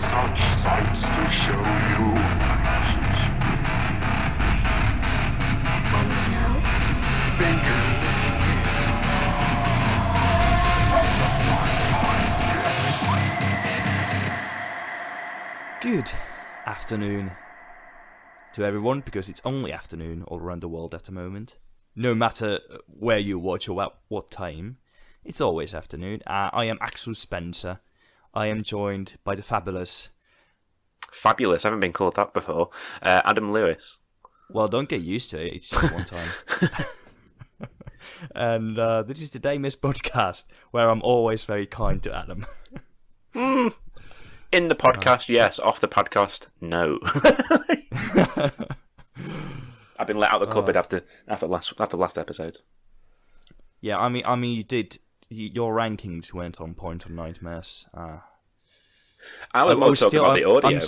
such sights to show you. Good afternoon to everyone, because it's only afternoon all around the world at the moment. No matter where you watch or at what time, it's always afternoon. I am Axel Spencer. I am joined by the fabulous... Fabulous, I haven't been called that before. Adam Lewis. Well, don't get used to it, it's just one time. And this is the Daymares podcast, where I'm always very kind to Adam. In the podcast, yes. Off the podcast, no. I've been let out of the cupboard after last episode. Yeah, I mean, you did. Your rankings went on point on Nightmares. I was more talking about the audio.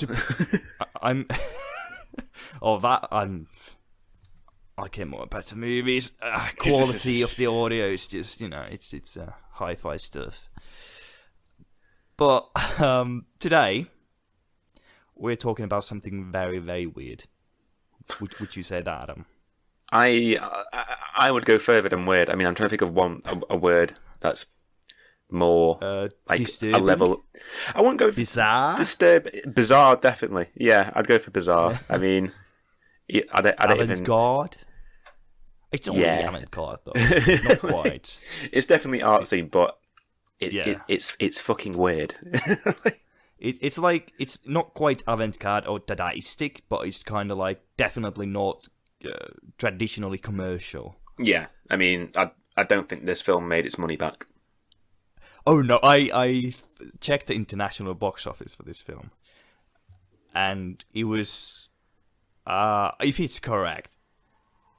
I get more better movies. Quality of the audio is just, it's hi-fi stuff. But today we're talking about something very, very weird. Would you say that, Adam? I would go further than weird. I mean, I'm trying to think of a word that's more like disturbing? a level. I won't go bizarre. Bizarre, definitely. Yeah, I'd go for bizarre. Yeah. I mean, I don't even. God. It's not really avant-garde though. Not quite. It's definitely artsy, but it's fucking weird. It's like, it's not quite avant-garde or Dadaistic, but it's kind of like definitely not traditionally commercial. Yeah, I mean, I don't think this film made its money back. Oh no, I checked the international box office for this film, and it was, if it's correct,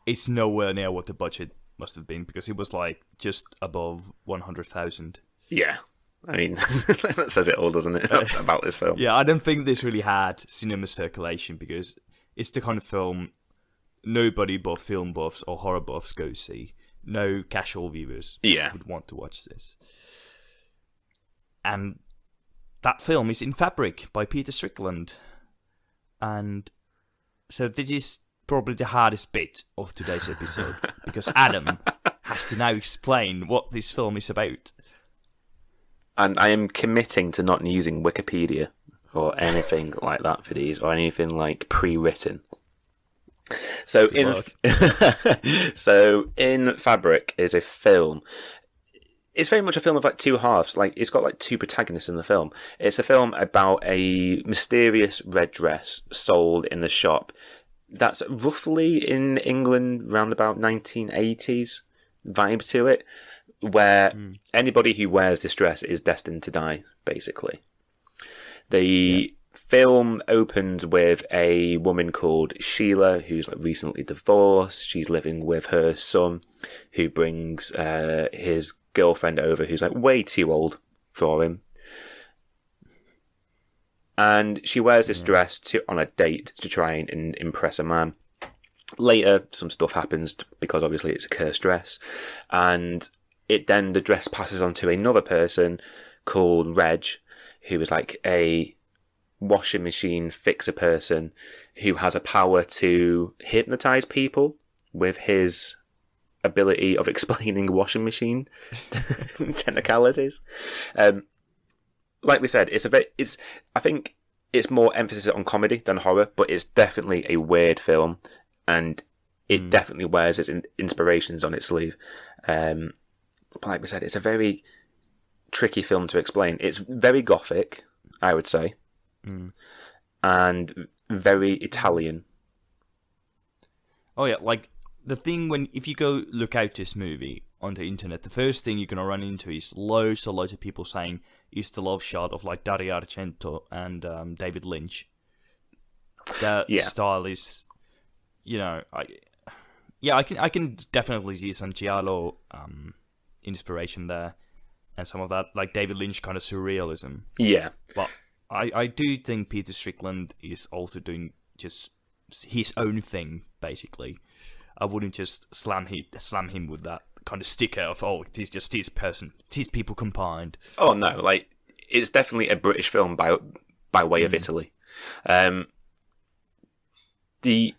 it's nowhere near what the budget must have been, because it was like just above 100,000. Yeah. I mean, that says it all, doesn't it, about this film? Yeah, I don't think this really had cinema circulation, because it's the kind of film nobody but film buffs or horror buffs go see. No casual viewers would want to watch this. And that film is In Fabric by Peter Strickland. And so this is probably the hardest bit of today's episode, because Adam has to now explain what this film is about. And I am committing to not using Wikipedia or anything like that for these, or anything like pre-written. So In Fabric is a film. It's very much a film of like two halves. Like, it's got like two protagonists in the film. It's a film about a mysterious red dress sold in the shop. That's roughly in England around about 1980s vibe to it, where anybody who wears this dress is destined to die, basically. The film opens with a woman called Sheila, who's like recently divorced. She's living with her son, who brings his girlfriend over, who's like way too old for him. And she wears this dress on a date to try and impress a man. Later, some stuff happens, because obviously it's a cursed dress, and the dress passes on to another person called Reg, who is like a washing machine fixer person who has a power to hypnotize people with his ability of explaining washing machine technicalities. Like we said, I think it's more emphasis on comedy than horror, but it's definitely a weird film, and it definitely wears its inspirations on its sleeve. But like we said, it's a very tricky film to explain. It's very gothic, I would say, and very Italian. Oh yeah, like the thing if you go look out this movie on the internet, the first thing you're gonna run into is loads of people saying it's the love shot of like Dario Argento and David Lynch. That style is, I can definitely see some giallo inspiration there, and some of that like David Lynch kind of surrealism. Yeah, but I do think Peter Strickland is also doing just his own thing, basically. I wouldn't just slam him with that kind of sticker of, it's just this person, these people combined. Oh no, like, it's definitely a British film by way of Italy. The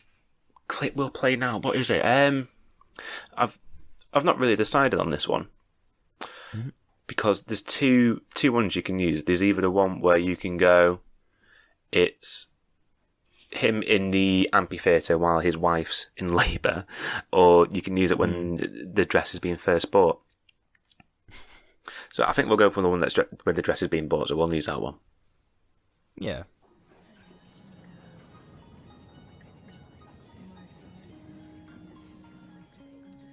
clip we'll play now, what is it? I've not really decided on this one. Because there's two ones you can use. There's either the one where you can go, it's him in the amphitheatre while his wife's in labour, or you can use it when the dress is being first bought. So I think we'll go for the one that's when the dress is being bought, so we'll use that one. Yeah.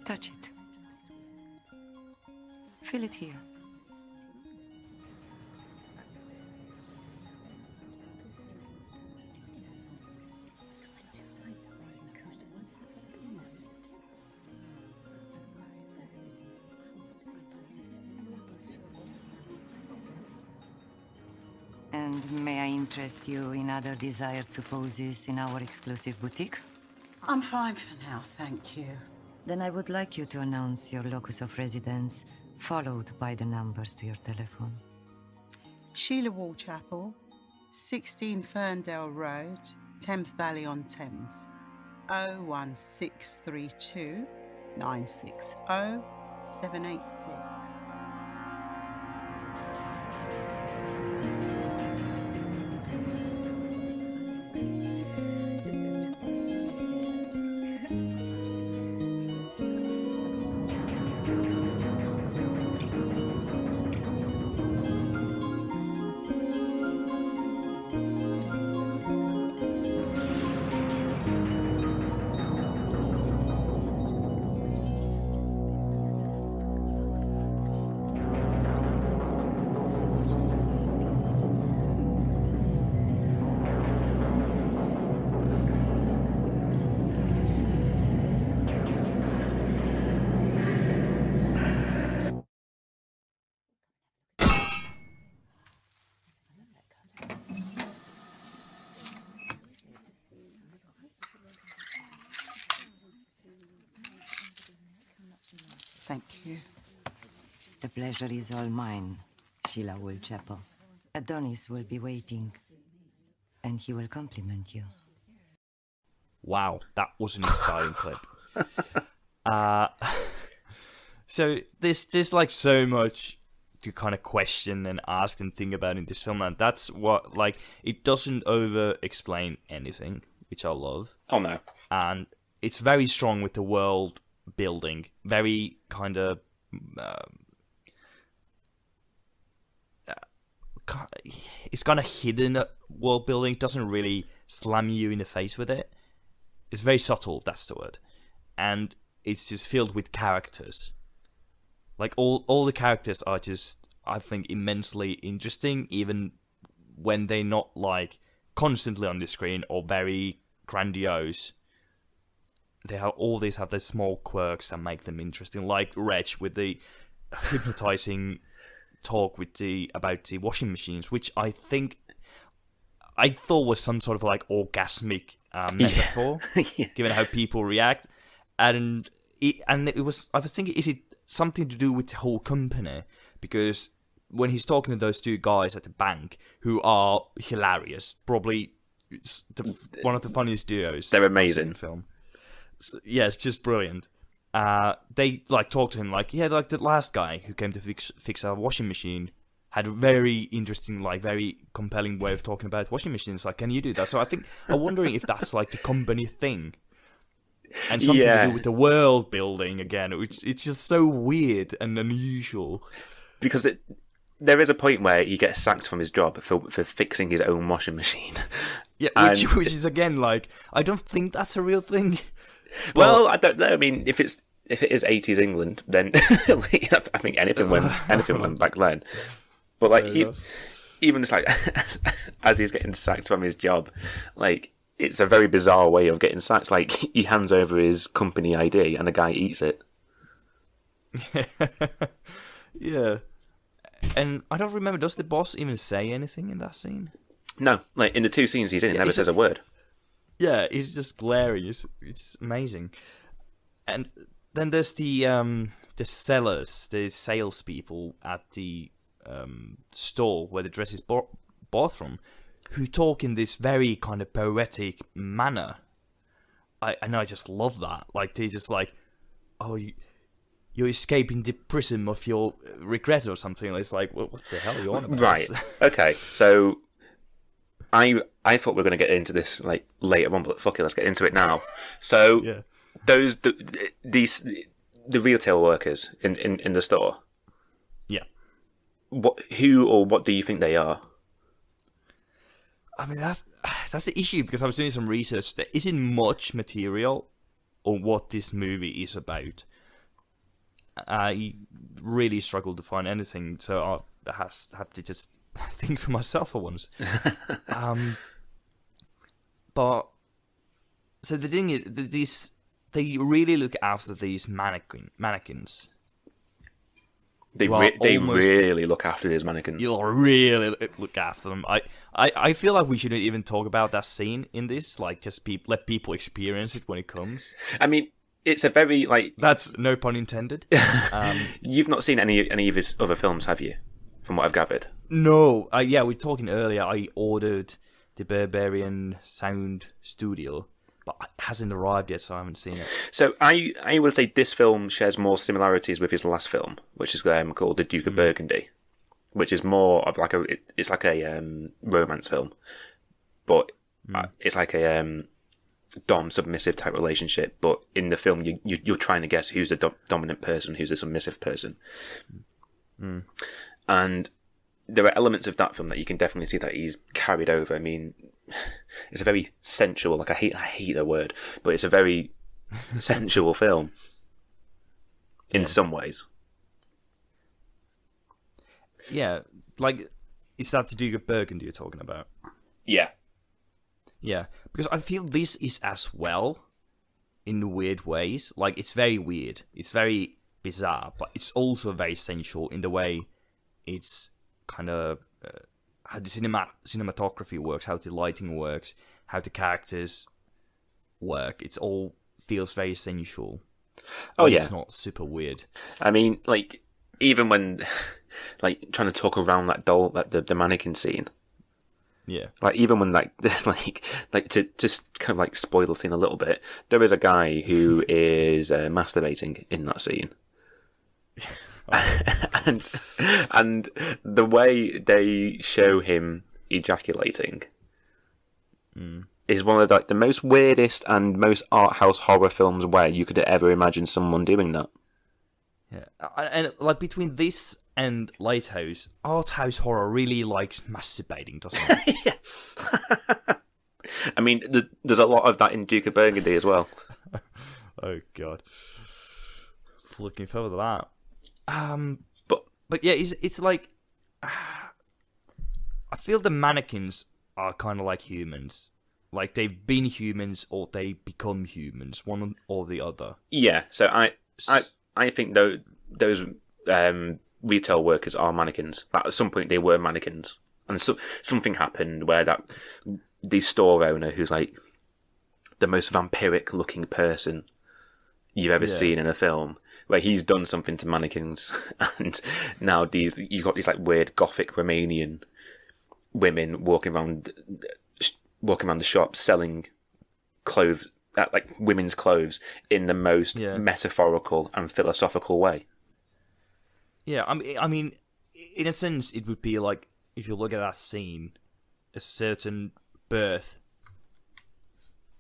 Touch it. Feel it here. And may I interest you in other desired supposes in our exclusive boutique? I'm fine for now, thank you. Then I would like you to announce your locus of residence, followed by the numbers to your telephone. Sheila Wall Chapel, 16 Ferndale Road, Thames Valley on Thames. 01632 960 786. Thank you. The pleasure is all mine, Sheila Woolchapel. Adonis will be waiting, and he will compliment you. Wow, that was an exciting clip. So there's like so much to kind of question and ask and think about in this film, and that's what, like, it doesn't over explain anything, which I love. Oh no. And it's very strong with the world building, very kind of it's kind of hidden world building. It doesn't really slam you in the face with it. It's very subtle, that's the word. And it's just filled with characters. Like all the characters are just, I think, immensely interesting, even when they're not like constantly on the screen or very grandiose. They always have these small quirks that make them interesting, like Reg with the hypnotizing talk about the washing machines, which I thought was some sort of like orgasmic metaphor, given how people react, and it was. I was thinking, is it something to do with the whole company? Because when he's talking to those two guys at the bank, who are hilarious, probably one of the funniest duos. They're amazing. In the film. Yeah, it's just brilliant. They like talk to him like, yeah, like the last guy who came to fix our washing machine had a very interesting, like very compelling way of talking about washing machines. Like, can you do that? So I'm wondering if that's like the company thing, and something to do with the world building again. It's just so weird and unusual. Because there is a point where he gets sacked from his job for fixing his own washing machine. Yeah, which is again like, I don't think that's a real thing. Well, I don't know. I mean, if it is 80s England, then I think anything went back then. But like, even just like as he's getting sacked from his job, like, it's a very bizarre way of getting sacked. Like, he hands over his company ID and the guy eats it. Yeah, and I don't remember. Does the boss even say anything in that scene? No, like in the two scenes he's in, he never says a word. Yeah, he's just glaring. It's amazing. And then there's the sellers, the salespeople at the store where the dress is bought from, who talk in this very kind of poetic manner. I just love that. Like, they just like, oh, you're escaping the prison of your regret or something. It's like, what the hell are you on about? Right. Okay. So I thought we were going to get into this like later on, but fuck it, let's get into it now. So Yeah. the retail workers in the store. Yeah. Who or what do you think they are? I mean, that's the issue, because I was doing some research. There isn't much material on what this movie is about. I really struggled to find anything, so I have to just think for myself for once. But so the thing is, they really look after these mannequins. They really look after these mannequins. You'll really look after them. I feel like we shouldn't even talk about that scene in this. Like, just let people experience it when it comes. I mean, it's a very like. That's no pun intended. You've not seen any of his other films, have you? From what I've gathered. No. Yeah, we were talking earlier. I ordered the Barbarian Sound Studio, but it hasn't arrived yet, so I haven't seen it. So I would say this film shares more similarities with his last film, which is called The Duke of Burgundy, which is more of like it's like a romance film, but it's like a dom submissive type relationship. But in the film, you're trying to guess who's the dominant person, who's the submissive person, and there are elements of that film that you can definitely see that he's carried over. I mean, it's a very sensual, like I hate the word, but it's a very sensual film in some ways. Yeah, like, is that the Duke of Burgundy you're talking about? Yeah. Yeah, because I feel this is as well, in weird ways. Like, it's very weird, it's very bizarre, but it's also very sensual in the way it's kind of how the cinematography works, how the lighting works, how the characters work. It all feels very sensual. Oh yeah, it's not super weird. I mean, like, even when like trying to talk around that doll, like the mannequin scene. Yeah. Like, even when like to just kind of like spoil the scene a little bit, there is a guy who is masturbating in that scene. and the way they show him ejaculating is one of the most weirdest and most art house horror films where you could ever imagine someone doing that. Yeah, and like between this and Lighthouse, art house horror really likes masturbating, doesn't it? Yeah. I mean, there's a lot of that in Duke of Burgundy as well. Oh god, looking forward to that. But yeah, it's like I feel the mannequins are kind of like humans. Like, they've been humans or they become humans, one or the other. Yeah, so I think those retail workers are mannequins. But at some point they were mannequins, and so something happened where the store owner, who's like the most vampiric looking person you've ever seen in a film, where he's done something to mannequins, and now you've got these like weird gothic Romanian women walking around the shop selling clothes, like women's clothes, in the most metaphorical and philosophical way. Yeah, I mean, in a sense, it would be like, if you look at that scene, a certain birth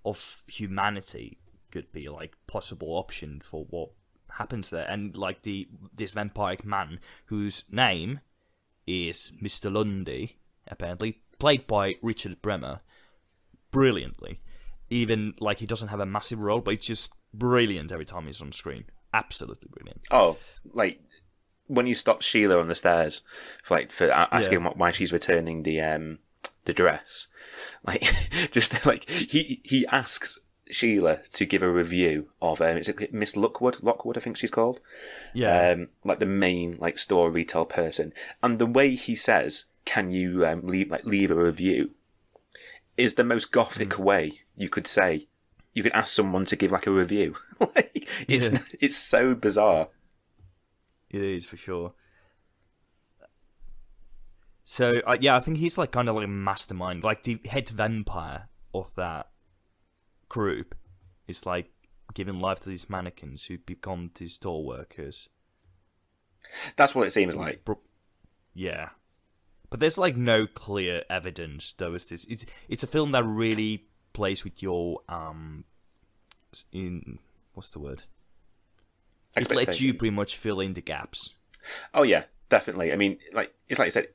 of humanity could be like possible option for what happens there. And like this vampiric man whose name is Mr. Lundy, apparently played by Richard Bremer brilliantly. Even like, he doesn't have a massive role, but it's just brilliant every time he's on screen. Absolutely brilliant. Oh, like when you stop Sheila on the stairs for asking why she's returning the dress, like just like he asks Sheila to give a review of is it Miss Lockwood, I think she's called. Yeah. Like the main like store retail person, and the way he says, "Can you leave a review?" is the most gothic way you could say. You could ask someone to give like a review. Like, it's so bizarre. It is, for sure. So yeah, I think he's like kind of like a mastermind, like the head vampire of that group is like giving life to these mannequins who become these store workers. That's what it seems like. Yeah, but there's like no clear evidence. Though it's a film that really plays with your in what's the word? It lets you pretty much fill in the gaps. Oh yeah, definitely. I mean, like it's like I said,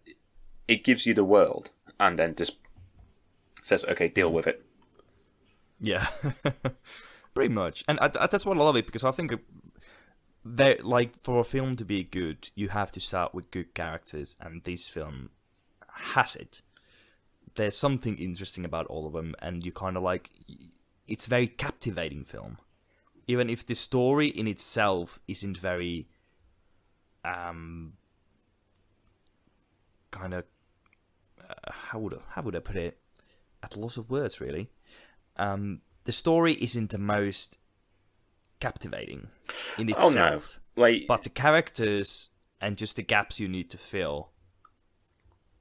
it gives you the world and then just says, "Okay, deal with it." Yeah, pretty much, and that's what I love it, because I think that, like, for a film to be good, you have to start with good characters, and this film has it. There's something interesting about all of them, and you kind of like, it's a very captivating film, even if the story in itself isn't very kind of how would I put it? At a loss of words, really. The story isn't the most captivating in itself. Oh, no. Like, but the characters and just the gaps you need to fill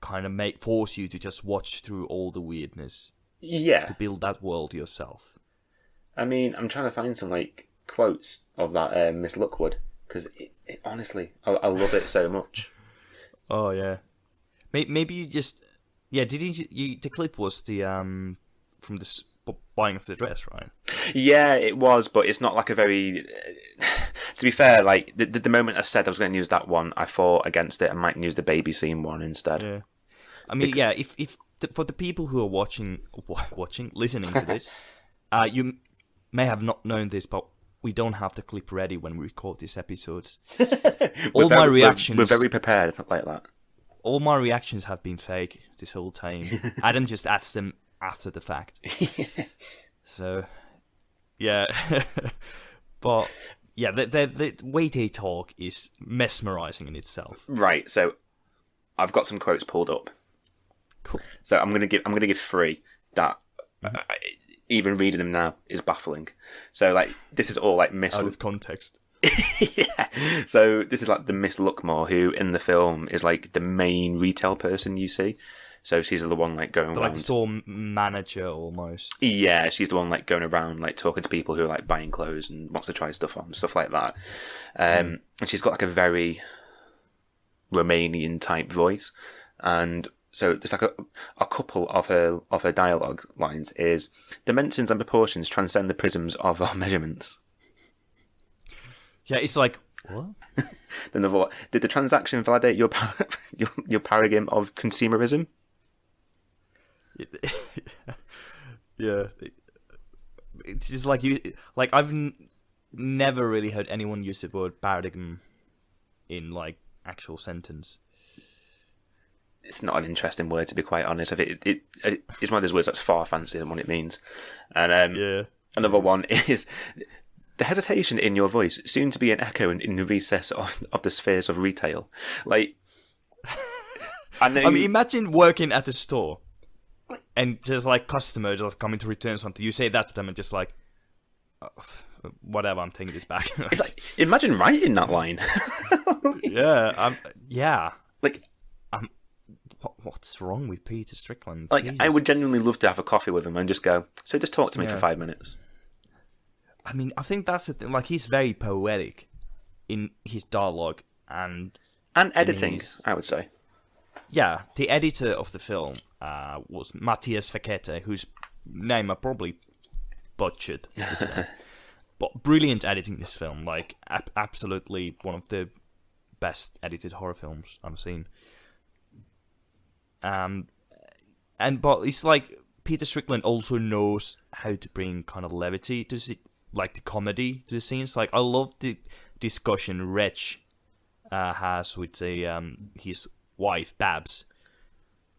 kind of force you to just watch through all the weirdness. Yeah. To build that world yourself. I mean, I'm trying to find some like quotes of that Miss Lookwood, because honestly, I love it so much. Oh yeah. Maybe you just Didn't you? The clip was the from the buying of the dress, right? Yeah, it was, but it's not like a very. To be fair, like the moment I said I was going to use that one, I fought against it and might use the baby scene one instead. Yeah, I mean, for the people who are listening to this, you may have not known this, but we don't have the clip ready when we record these episodes. My reactions. We're very prepared like that. All my reactions have been fake this whole time. Adam just adds them after the fact. So, yeah. But, yeah, the way they talk is mesmerizing in itself. Right, so I've got some quotes pulled up. Cool. So I'm gonna give 3 that even reading them now is baffling. So, like, this is all like out of context. Yeah. So this is like the Miss Lookmore, who in the film is like the main retail person you see. So she's the one like going around, like store manager almost. Yeah, she's the one like going around like talking to people who are like buying clothes and wants to try stuff on, stuff like that. And she's got like a very Romanian type voice, and so there's like a couple of her dialogue lines is: dimensions and proportions transcend the prisms of our measurements. Yeah, it's like, what? Then did the transaction validate your paradigm of consumerism? Yeah, it's just like I've never really heard anyone use the word paradigm in like actual sentence. It's not an interesting word, to be quite honest. It's one of those words that's far fancier than what it means. And another one is: the hesitation in your voice, soon to be an echo in the recess of the spheres of retail. Like, I mean, imagine working at a store and just like customer just coming to return something. You say that to them and just like, oh, whatever, I'm taking this back. like, imagine writing that line. Yeah. Like, what's wrong with Peter Strickland? Like, Jesus. I would genuinely love to have a coffee with him and just go, so just talk to me for 5 minutes. I mean, I think that's the thing. Like, he's very poetic in his dialogue and editing, I would say. Yeah, the editor of the film was Matthias Fakete, whose name I probably butchered just then. But brilliant editing this film. Like, absolutely one of the best edited horror films I've seen. But it's like Peter Strickland also knows how to bring kind of levity to like the comedy to the scenes. Like, I love the discussion Reg has with his wife Babs,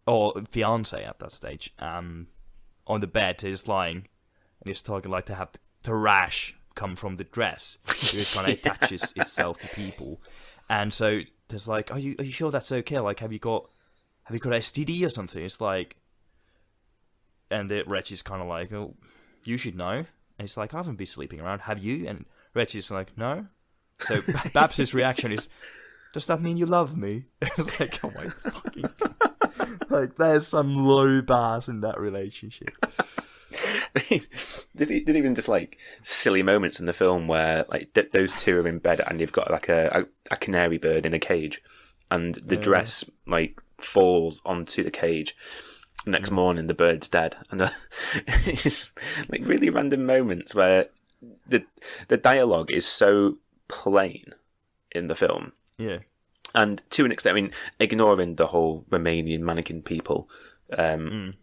or fiance at that stage, on the bed. He's lying and he's talking like to have the rash come from the dress. It kind of attaches itself to people, and so there's like, are you sure that's okay? Like, have you got STD or something? It's like, and the Reg is kind of like, oh, you should know. And it's like, I haven't been sleeping around. Have you? And Reg is like, no. So Babs' reaction is, does that mean you love me? It's like, oh my fucking God. Like, there's some low bars in that relationship. There's even just like silly moments in the film where like those two are in bed and you've got like a canary bird in a cage, and the dress like falls onto the cage. The next morning, the bird's dead, and it's like really random moments where the dialogue is so plain in the film. Yeah. And to an extent, I mean, ignoring the whole Romanian mannequin people, the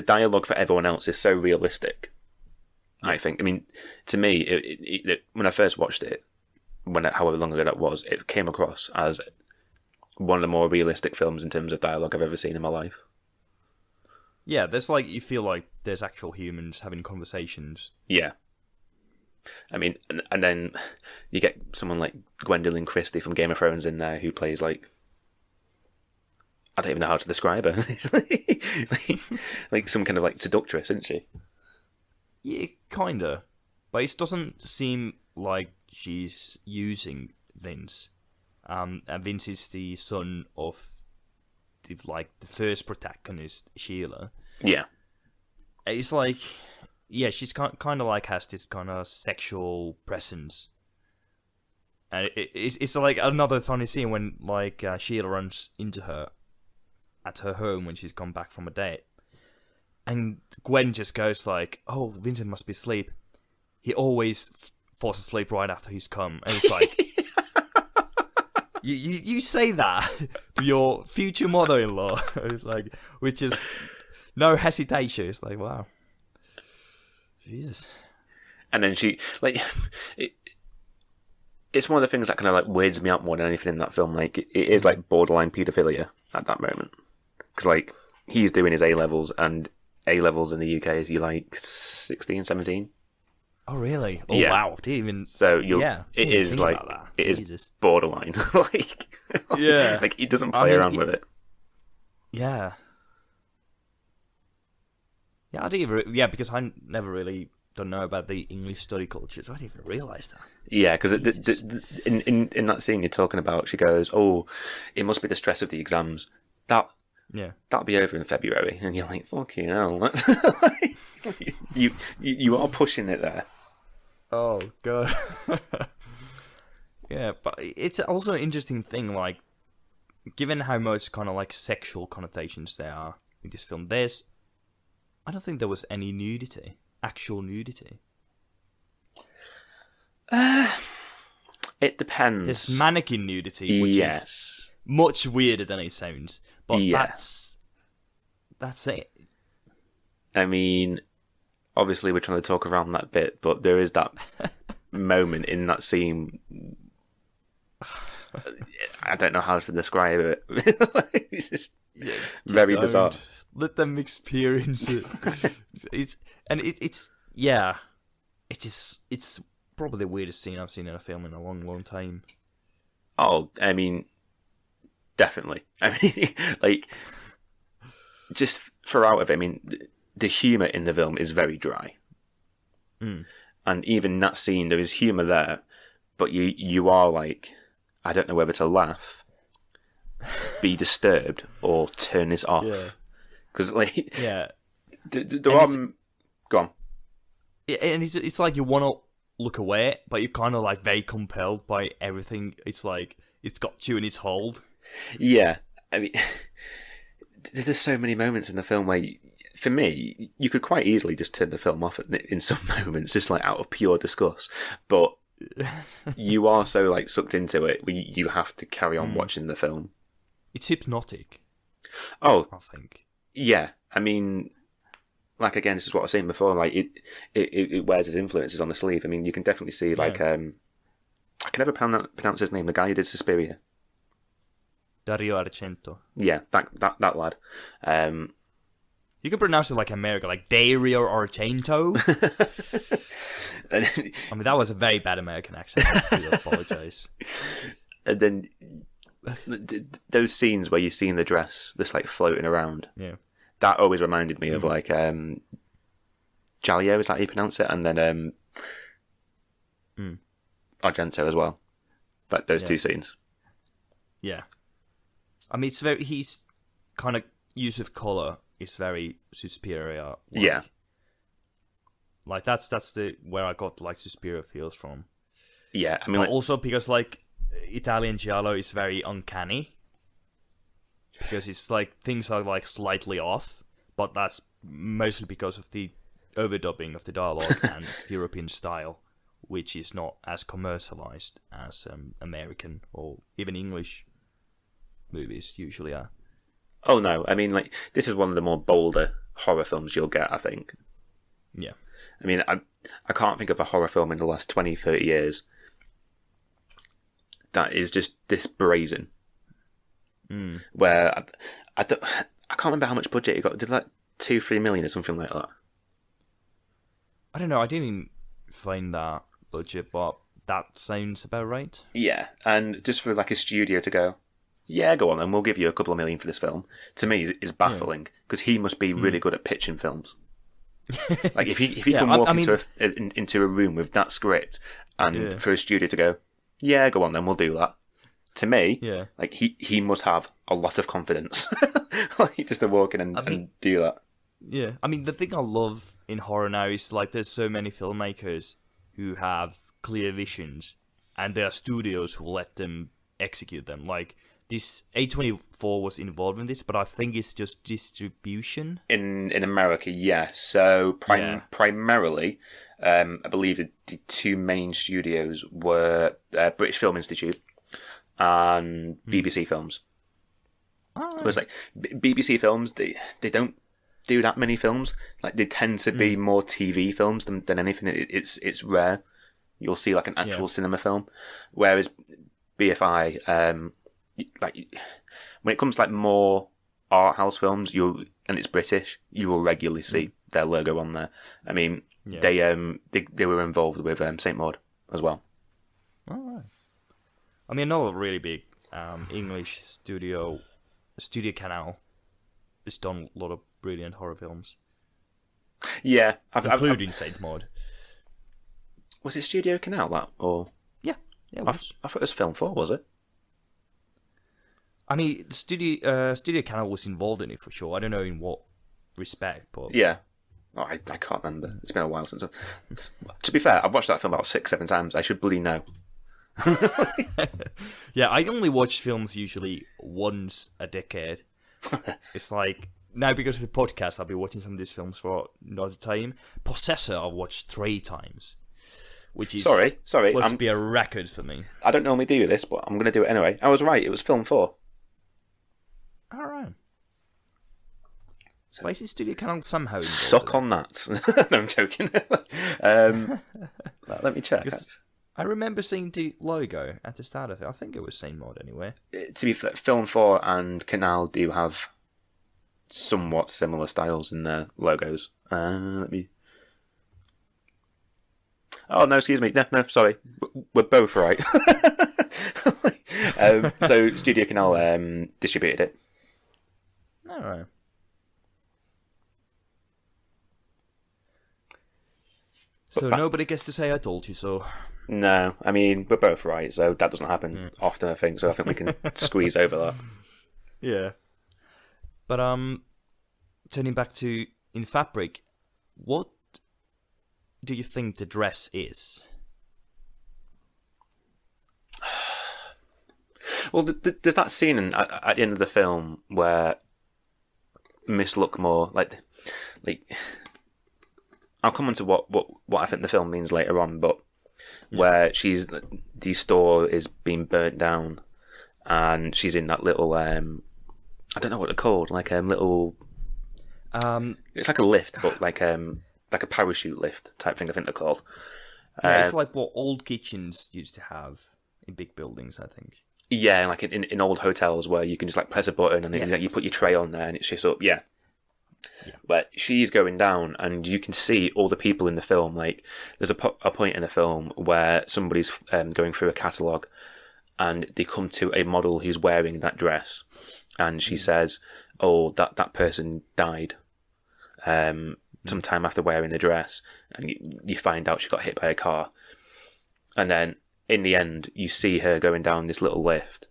dialogue for everyone else is so realistic. I think. I mean, to me, when I first watched it, however long ago that was, it came across as one of the more realistic films in terms of dialogue I've ever seen in my life. Yeah, there's like, you feel like there's actual humans having conversations. Yeah. I mean, and then you get someone like Gwendolyn Christie from Game of Thrones in there who plays like, I don't even know how to describe her. It's like some kind of like seductress, isn't she? Yeah, kinda. But it doesn't seem like she's using Vince. And Vince is the son of the first protagonist, Sheila. Yeah. It's like, yeah, she's kind of like has this kind of sexual presence, and it's like another funny scene when like Sheila runs into her at her home when she's gone back from a date, and Gwen just goes like, "Oh, Vincent must be asleep. He always falls asleep right after he's come." And it's like, you say that to your future mother-in-law. It's like, which is no hesitation. It's like, wow. Jesus. And then she, like, it's one of the things that kind of, like, weirds me out more than anything in that film. Like, it is, like, borderline paedophilia at that moment. Because, like, he's doing his A-levels, and A-levels in the UK is, you like, 16, 17? Oh, really? Oh, yeah. wow. Didn't even... So, it didn't is, like, it is borderline. Like, yeah. Like, he doesn't play around with it. Yeah. Yeah, because I never really don't know about the English study culture, so I didn't even realise that. Yeah, because in that scene you're talking about, she goes, "Oh, it must be the stress of the exams. That'll be over in February," and you're like, "Fucking hell!" you are pushing it there. Oh god. Yeah, but it's also an interesting thing, like, given how much kind of like sexual connotations there are in this film, I don't think there was any nudity, actual nudity. It depends. There's mannequin nudity, which is much weirder than it sounds, but that's it. I mean, obviously we're trying to talk around that bit, but there is that moment in that scene. I don't know how to describe it. It's just very bizarre. Let them experience it. It's probably the weirdest scene I've seen in a film in a long, long time. Oh, I mean, definitely. I mean, like, just for out of it, I mean, the humour in the film is very dry. And even in that scene, there is humour there, but you are like, I don't know whether to laugh, be disturbed, or turn this off. Yeah. Because, like, yeah, there are... Go on. And it's like you want to look away, but you're kind of like very compelled by everything. It's like it's got you in its hold. Yeah, I mean, there's so many moments in the film where, for me, you could quite easily just turn the film off in some moments, just like out of pure disgust. But you are so like sucked into it, you have to carry on watching the film. It's hypnotic. Oh, I think. Yeah, I mean, like, again, this is what I was saying before. Like, it wears its influences on the sleeve. I mean, you can definitely see, like, I can never pronounce his name. The guy who did Suspiria. Dario Argento. Yeah, that lad. You can pronounce it like America, like Dario Argento. I mean, that was a very bad American accent. I do apologise. And then those scenes where you see in the dress just like floating around, that always reminded me of like Jalio, is that how you pronounce it? And then Argento as well. Like those two scenes. Yeah, I mean, kind of use of color is very Suspiria. Yeah. Like that's the where I got like Suspiria feels from. Yeah, I mean, But like, also because like Italian giallo is very uncanny. Because it's like things are like slightly off, but that's mostly because of the overdubbing of the dialogue and the European style, which is not as commercialized as American or even English movies usually are. oh no, I mean, like, this is one of the more bolder horror films you'll get, I think. Yeah. I mean, I can't think of a horror film in the last 20, 30 years that is just this brazen. Where I can't remember how much budget it got. Did like 2-3 million or something like that? I don't know, I didn't find that budget, but that sounds about right. Yeah, and just for like a studio to go, yeah, go on then, we'll give you a couple of million for this film, to me is baffling, because he must be really good at pitching films. Like, if he Yeah, can walk I mean, into a room with that script, and for a studio to go, yeah, go on then, we'll do that. To me, Yeah. like, he must have a lot of confidence. Like, just to walk in and do that. Yeah, I mean, the thing I love in horror now is like there's so many filmmakers who have clear visions, and there are studios who let them execute them. Like this A24 was involved in this, but I think it's just distribution. In America, yes. So primarily, I believe the two main studios were British Film Institute and BBC Films. It was like BBC Films. They don't do that many films. Like, they tend to be more TV films than anything. It's rare you'll see like an actual cinema film. Whereas BFI, like, when it comes to like more art house films, and it's British, you will regularly see their logo on there. I mean, they were involved with Saint Maud as well. All right. I mean, another really big English Studio Canal has done a lot of brilliant horror films. Yeah, including Saint Maud. Was it Studio Canal that, or Yeah, it was. I thought it was Film 4, was it? I mean, Studio Canal was involved in it for sure. I don't know in what respect, but Yeah. Oh, I can't remember. It's been a while since. To be fair, I've watched that film about 6-7 times. I should bloody know. yeah, I only watch films usually once a decade. It's like now because of the podcast, I'll be watching some of these films for another time. Possessor, I've watched 3 times, which is sorry. Must be a record for me. I don't normally do this, but I'm going to do it anyway. I was right. It was Film 4. All right. Why is it Studio Canal somehow involved? Suck on that. No, I'm joking. Let me check. I remember seeing the logo at the start of it. I think it was Saint Maud anyway. To be fair, Film 4 and Canal do have somewhat similar styles in their logos. Let me... Oh, no, excuse me. No, sorry. We're both right. So Studio Canal distributed it. All right. So nobody gets to say I told you so. No, I mean, we're both right, so that doesn't happen often, I think, so I think we can squeeze over that. Yeah. But, turning back to In Fabric, what do you think the dress is? Well, there's that scene at the end of the film where Miss Luckmore, like I'll come on to what I think the film means later on, but where the store is being burnt down, and she's in that little I don't know what they're called, like little it's like a lift, but like a parachute lift type thing, I think they're called. Yeah, it's like what old kitchens used to have in big buildings, I think. Yeah, like in old hotels where you can just like press a button and you put your tray on there and it shifts up. Yeah. But she's going down, and you can see all the people in the film. Like, there's a point in the film where somebody's going through a catalogue, and they come to a model who's wearing that dress, and she says, "Oh, that person died sometime after wearing the dress," and you find out she got hit by a car, and then in the end, you see her going down this little lift,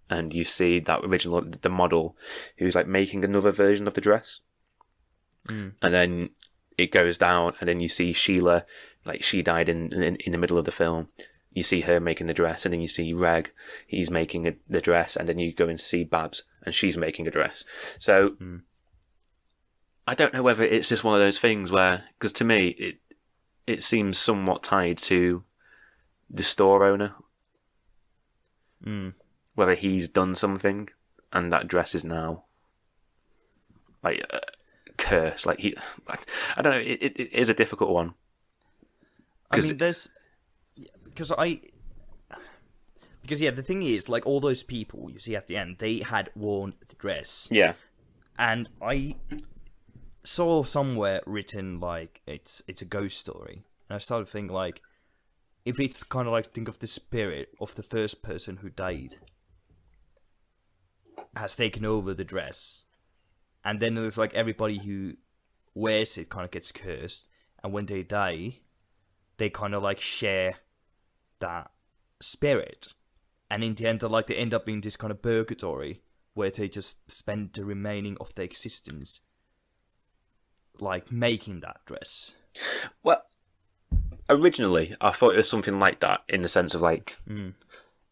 and you see that original the model who's like making another version of the dress, and then it goes down, and then you see Sheila, like she died in the middle of the film. You see her making the dress, and then you see Reg, he's making the dress, and then you go and see Babs, and she's making a dress. So I don't know whether it's just one of those things where, because to me it seems somewhat tied to the store owner, whether he's done something, and that dress is now like cursed. Like I don't know. It is a difficult one. I mean, because the thing is, like, all those people you see at the end, they had worn the dress. Yeah. And I saw somewhere written, like, it's a ghost story. And I started thinking, like, if it's kind of like, think of the spirit of the first person who died has taken over the dress. And then there's, like, everybody who wears it kind of gets cursed. And when they die, they kind of, like, share that spirit, and in the end they end up in this kind of purgatory where they just spend the remaining of their existence like making that dress. Well, originally I thought it was something like that, in the sense of like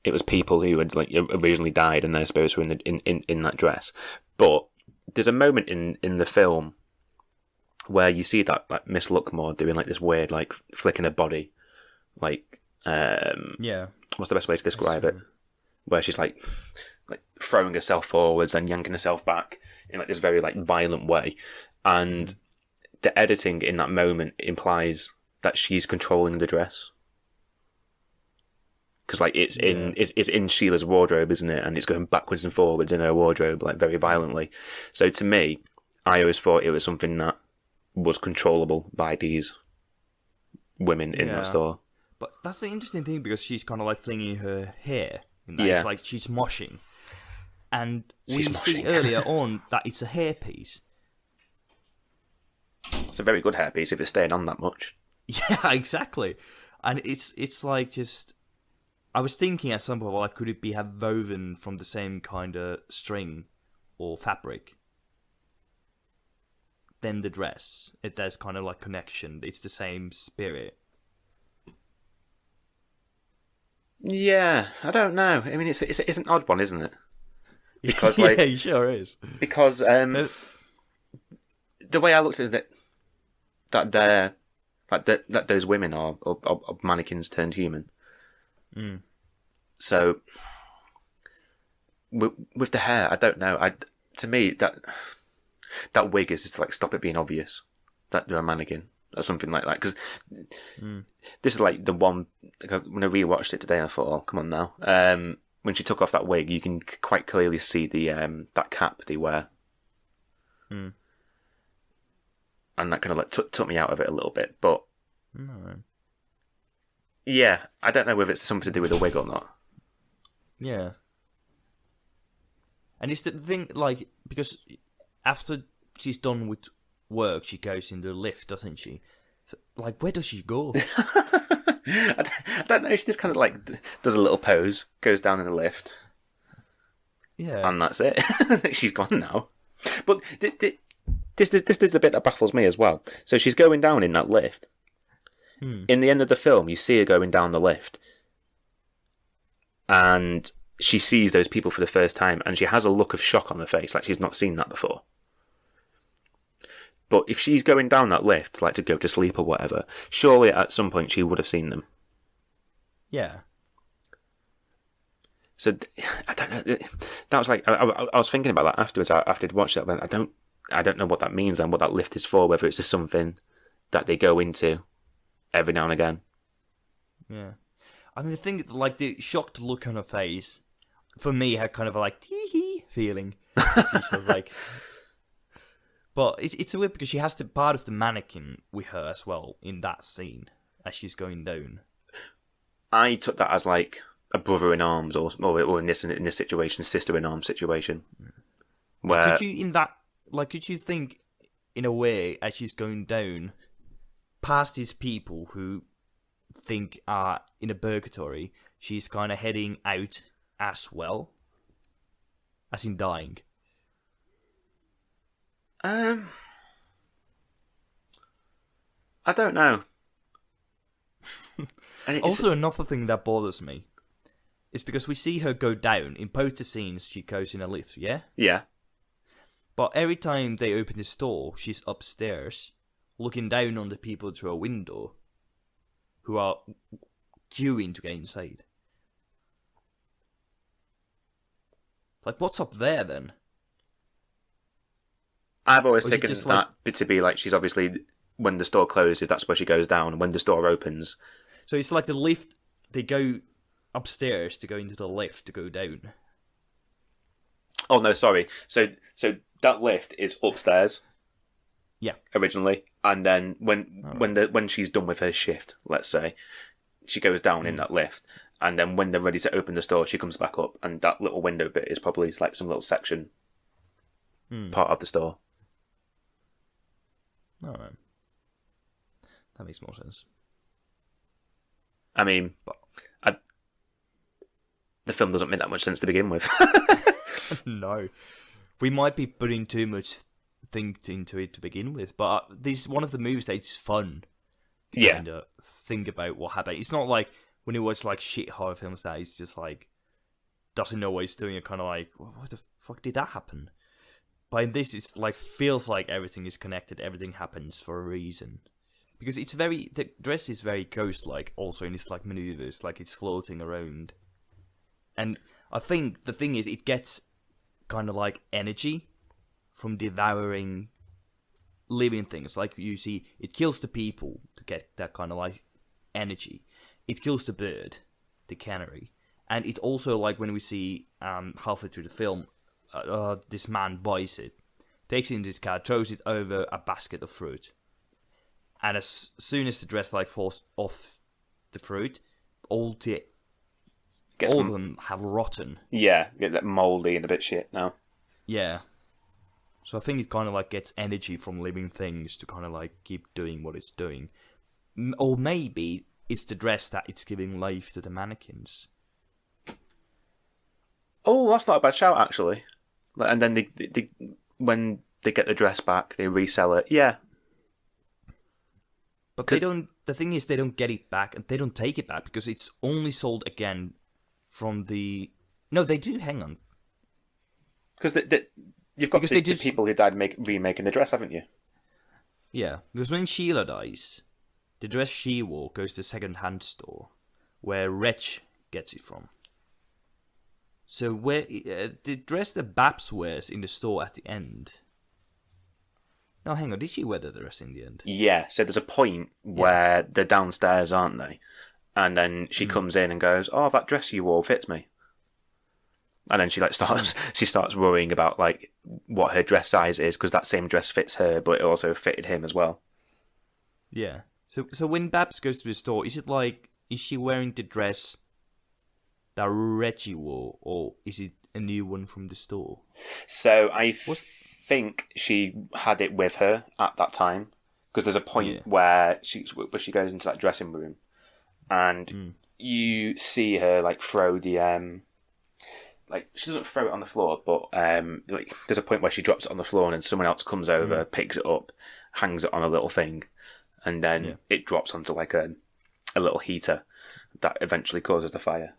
it was people who had like originally died and their spirits were in that dress. But there's a moment in the film where you see that like Miss Luckmore doing like this weird like flicking her body, like what's the best way to describe it? Where she's like throwing herself forwards and yanking herself back in like this very like violent way, and the editing in that moment implies that she's controlling the dress, because like it's in Sheila's wardrobe, isn't it? And it's going backwards and forwards in her wardrobe like very violently. So to me, I always thought it was something that was controllable by these women in that store. But that's the interesting thing, because she's kind of like flinging her hair. In that. It's like she's moshing. And we see earlier on that it's a hairpiece. It's a very good hairpiece if it's staying on that much. Yeah, exactly. And it's like just... I was thinking at some point, like, could it have woven from the same kind of string or fabric? Then the dress. There's kind of like connection. It's the same spirit. Yeah, I don't know. I mean, it's an odd one, isn't it? Because like, yeah, it sure is. Because the way I looked at it, that they're like that those women are mannequins turned human. So with the hair, I don't know. To me that wig is just to, like, stop it being obvious that they're a mannequin or something like that. Because this is like the one, like, when I rewatched it today, I thought, oh, come on now. When she took off that wig, you can quite clearly see the that cap they wear. And that kind of like took me out of it a little bit. But yeah, I don't know whether it's something to do with the wig or not. Yeah. And it's the thing, like, because after she's done with work, she goes in the lift, doesn't she? So, like, where does she go? I don't know. She just kind of like does a little pose, goes down in the lift. Yeah. And that's it. She's gone now. But this is the bit that baffles me as well. So she's going down in that lift. In the end of the film, you see her going down the lift. And she sees those people for the first time, and she has a look of shock on her face, like she's not seen that before. But if she's going down that lift, like to go to sleep or whatever, surely at some point she would have seen them. Yeah. So I don't know. That was like I was thinking about that afterwards. After I'd watched that, but I don't know what that means and what that lift is for. Whether it's just something that they go into every now and again. Yeah. I mean, the thing, like, the shocked look on her face, for me, had kind of a, like, tee-hee feeling. She's sort of like... But it's weird because she has the part of the mannequin with her as well in that scene as she's going down. I took that as like a brother in arms, or in this situation, sister in arms situation. Where could you think in a way as she's going down past these people who think are in a purgatory, she's kind of heading out as well? as in dying. I don't know. And Also, another thing that bothers me is because we see her go down in both the scenes. She goes in a lift, yeah. yeah, But every time they open the store, she's upstairs, looking down on the people through a window, who are queuing to get inside. Like, what's up there then? I've always Or is it taken just that to be like she's obviously, when the store closes, that's where she goes down, and when the store opens. So it's like the lift. They go upstairs to go into the lift to go down. Oh no, sorry. So that lift is upstairs. Yeah. Originally, and then when she's done with her shift, let's say, she goes down in that lift, and then when they're ready to open the store, she comes back up, and that little window bit is probably like some little section part of the store. All right. That makes more sense. I mean, the film doesn't make that much sense to begin with. No. We might be putting too much think into it to begin with, but this is one of the movies that's fun to Yeah. kind of think about what happened. It's not like when you watch like shit horror films that it's just like doesn't know what he's doing. You're kind of like, what the fuck did that happen? But in this, it's like feels like everything is connected. Everything happens for a reason. Because the dress is very ghost-like also in its like maneuvers, like it's floating around. And I think the thing is, it gets kind of like energy from devouring living things. Like you see, it kills the people to get that kind of like energy. It kills the bird, the canary. And it also, like when we see halfway through the film, this man buys it, takes it in his car, throws it over a basket of fruit. And as soon as the dress like falls off the fruit, all of them have rotten. Yeah, get that mouldy and a bit shit now. Yeah. So I think it kind of like gets energy from living things to kind of like keep doing what it's doing. Or maybe it's the dress that it's giving life to the mannequins. Oh, that's not a bad shout, actually. And then they when they get the dress back, they resell it. Yeah. But they don't. The thing is, they don't get it back, and they don't take it back because it's only sold again from the. No, they do. Hang on. Because you've got Because the they just- people who died remaking the dress, haven't you? Yeah, because when Sheila dies, the dress she wore goes to a second-hand store, where Reg gets it from. So where the dress that Babs wears in the store at the end. No, hang on. Did she wear the dress in the end? Yeah. So there's a point where they're downstairs, aren't they? And then she comes in and goes, "Oh, that dress you wore fits me." And then she starts worrying about like what her dress size is because that same dress fits her, but it also fitted him as well. Yeah. So when Babs goes to the store, is she wearing the dress that Reggie wore, or is it a new one from the store? So I think she had it with her at that time because there's a point where she goes into that dressing room and you see her like throw the like she doesn't throw it on the floor, but like there's a point where she drops it on the floor and then someone else comes over, picks it up, hangs it on a little thing, and then it drops onto like a little heater that eventually causes the fire.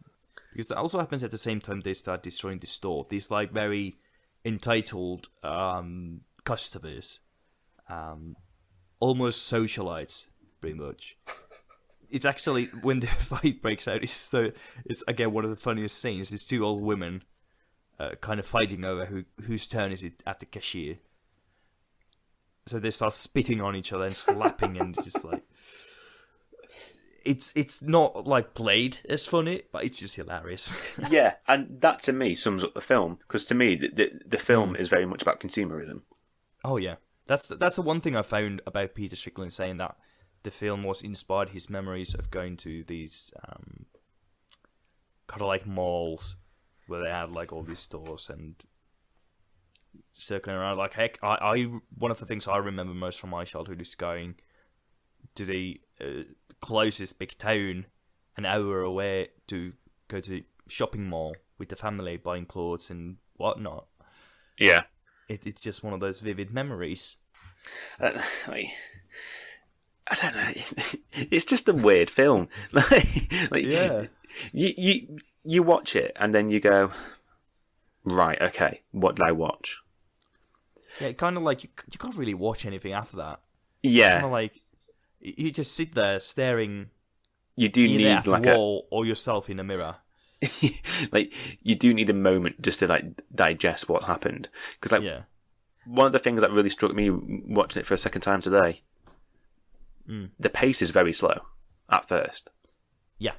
Because that also happens at the same time they start destroying the store. These like very entitled customers, almost socialites, pretty much. It's actually when the fight breaks out. It's again one of the funniest scenes. These two old women, kind of fighting over whose turn is it at the cashier. So they start spitting on each other and slapping and just like. It's not like played as funny, but it's just hilarious. Yeah, and that to me sums up the film because to me the film is very much about consumerism. Oh yeah, that's the one thing I found about Peter Strickland saying that the film was inspired his memories of going to these kind of like malls where they had like all these stores and circling around. Like heck, I one of the things I remember most from my childhood is going to the closest big town an hour away to go to the shopping mall with the family, buying clothes and whatnot. Yeah. It's just one of those vivid memories. I don't know. It's just a weird film. Yeah. You watch it and then you go, right, okay, what did I watch? Yeah, kind of like you can't really watch anything after that. Yeah. Kind of like you just sit there staring. You do either need at like the wall or yourself in a mirror. like you do need a moment just to like digest what happened, because like one of the things that really struck me watching it for a second time today, the pace is very slow at first. Yeah,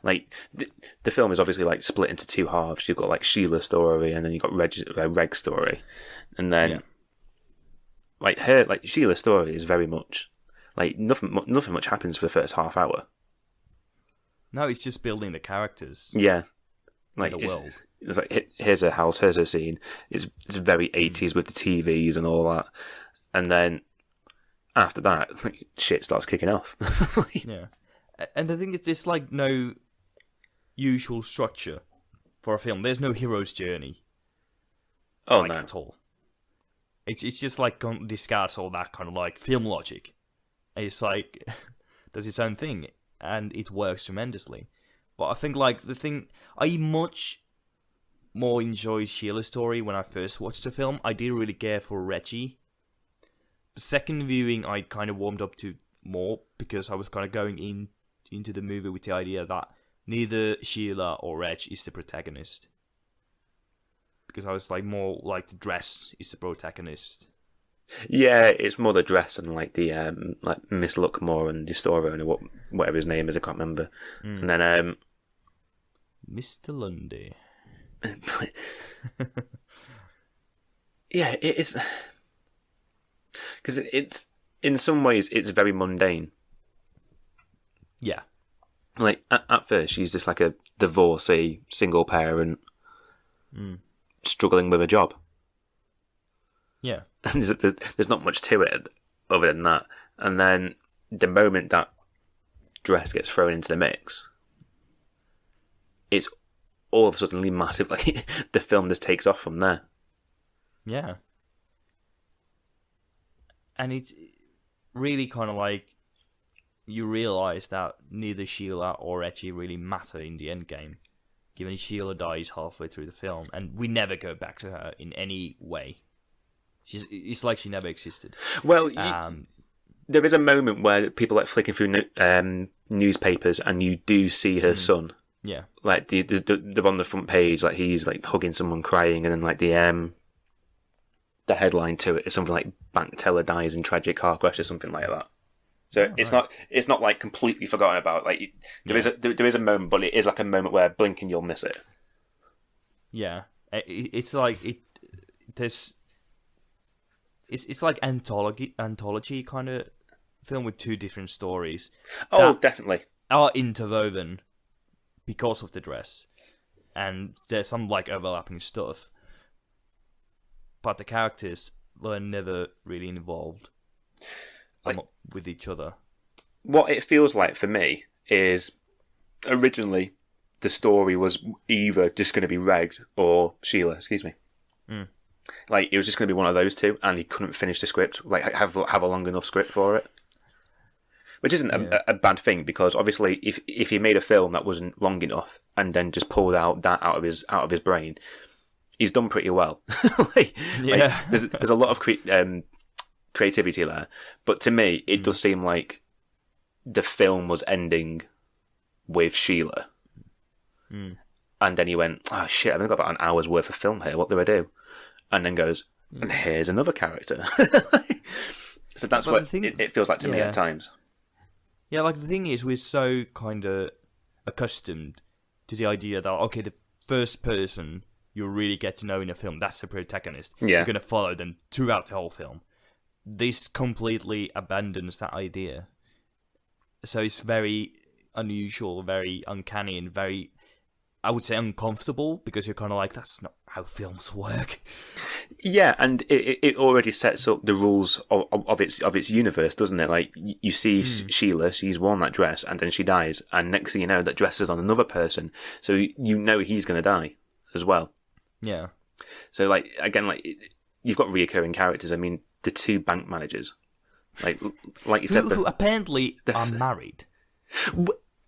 like the film is obviously like split into two halves. You've got like Sheila's story, and then you've got Reg's story, and then like Sheila's story is very much like nothing much happens for the first half hour. No, it's just building the characters. Yeah, like the world. It's like here's her house, here's her scene. It's very 80s with the TVs and all that, and then after that, like, shit starts kicking off. Yeah, and the thing is, there's like no usual structure for a film. There's no hero's journey. Oh like, no, at all. It's just like discards all that kind of like film logic. It's like does its own thing. And it works tremendously. But I think like the thing I much more enjoyed Sheila's story when I first watched the film. I didn't really care for Reggie. The second viewing I kind of warmed up to more because I was kind of going into the movie with the idea that neither Sheila or Reg is the protagonist. Because I was like more like the dress is the protagonist. yeah, it's more the dress and like the like Miss Luckmore and the store owner, whatever his name is, I can't remember. And then Mr. Lundy. Yeah, it is because it's in some ways it's very mundane. Yeah. Like at first she's just like a divorcee, single parent, struggling with a job. Yeah. And there's not much to it other than that. And then the moment that dress gets thrown into the mix, it's all of a sudden massive. Like the film just takes off from there. Yeah. And it's really kind of like you realise that neither Sheila or Reggie really matter in the end game, given Sheila dies halfway through the film, and we never go back to her in any way. It's like she never existed. Well, there is a moment where people like flicking through newspapers, and you do see her son. Yeah, like they're on the front page, like he's like hugging someone, crying, and then like the headline to it is something like "Bank Teller dies in tragic car crash" or something like that. So it's not like completely forgotten about. Like there is a moment, but it is like a moment where blinking you'll miss it. Yeah, it's like there's. It's like anthology kind of film with two different stories. Oh, definitely. Are interwoven because of the dress, and there's some like overlapping stuff, but the characters were never really involved with each other. What it feels like for me is originally the story was either just going to be Reg or Sheila. Excuse me. Like it was just going to be one of those two, and he couldn't finish the script. Like have a long enough script for it, which isn't a bad thing, because obviously if he made a film that wasn't long enough and then just pulled out of his brain, he's done pretty well. There's a lot of creativity there, but to me it does seem like the film was ending with Sheila, and then he went, "Oh shit, I've only got about an hour's worth of film here. What do I do?" And then goes, and here's another character. So that's what it feels like to me at times. Yeah, like the thing is, we're so kind of accustomed to the idea that, okay, the first person you really get to know in a film, that's the protagonist. Yeah. You're going to follow them throughout the whole film. This completely abandons that idea. So it's very unusual, very uncanny, and very, I would say, uncomfortable, because you're kind of like, that's not how films work. Yeah, and it already sets up the rules of its universe, doesn't it? Like you see Sheila, she's worn that dress, and then she dies, and next thing you know, that dress is on another person, so you know he's going to die as well. Yeah, So, like, again, like, you've got reoccurring characters. I mean, the two bank managers, like you said, who apparently are married.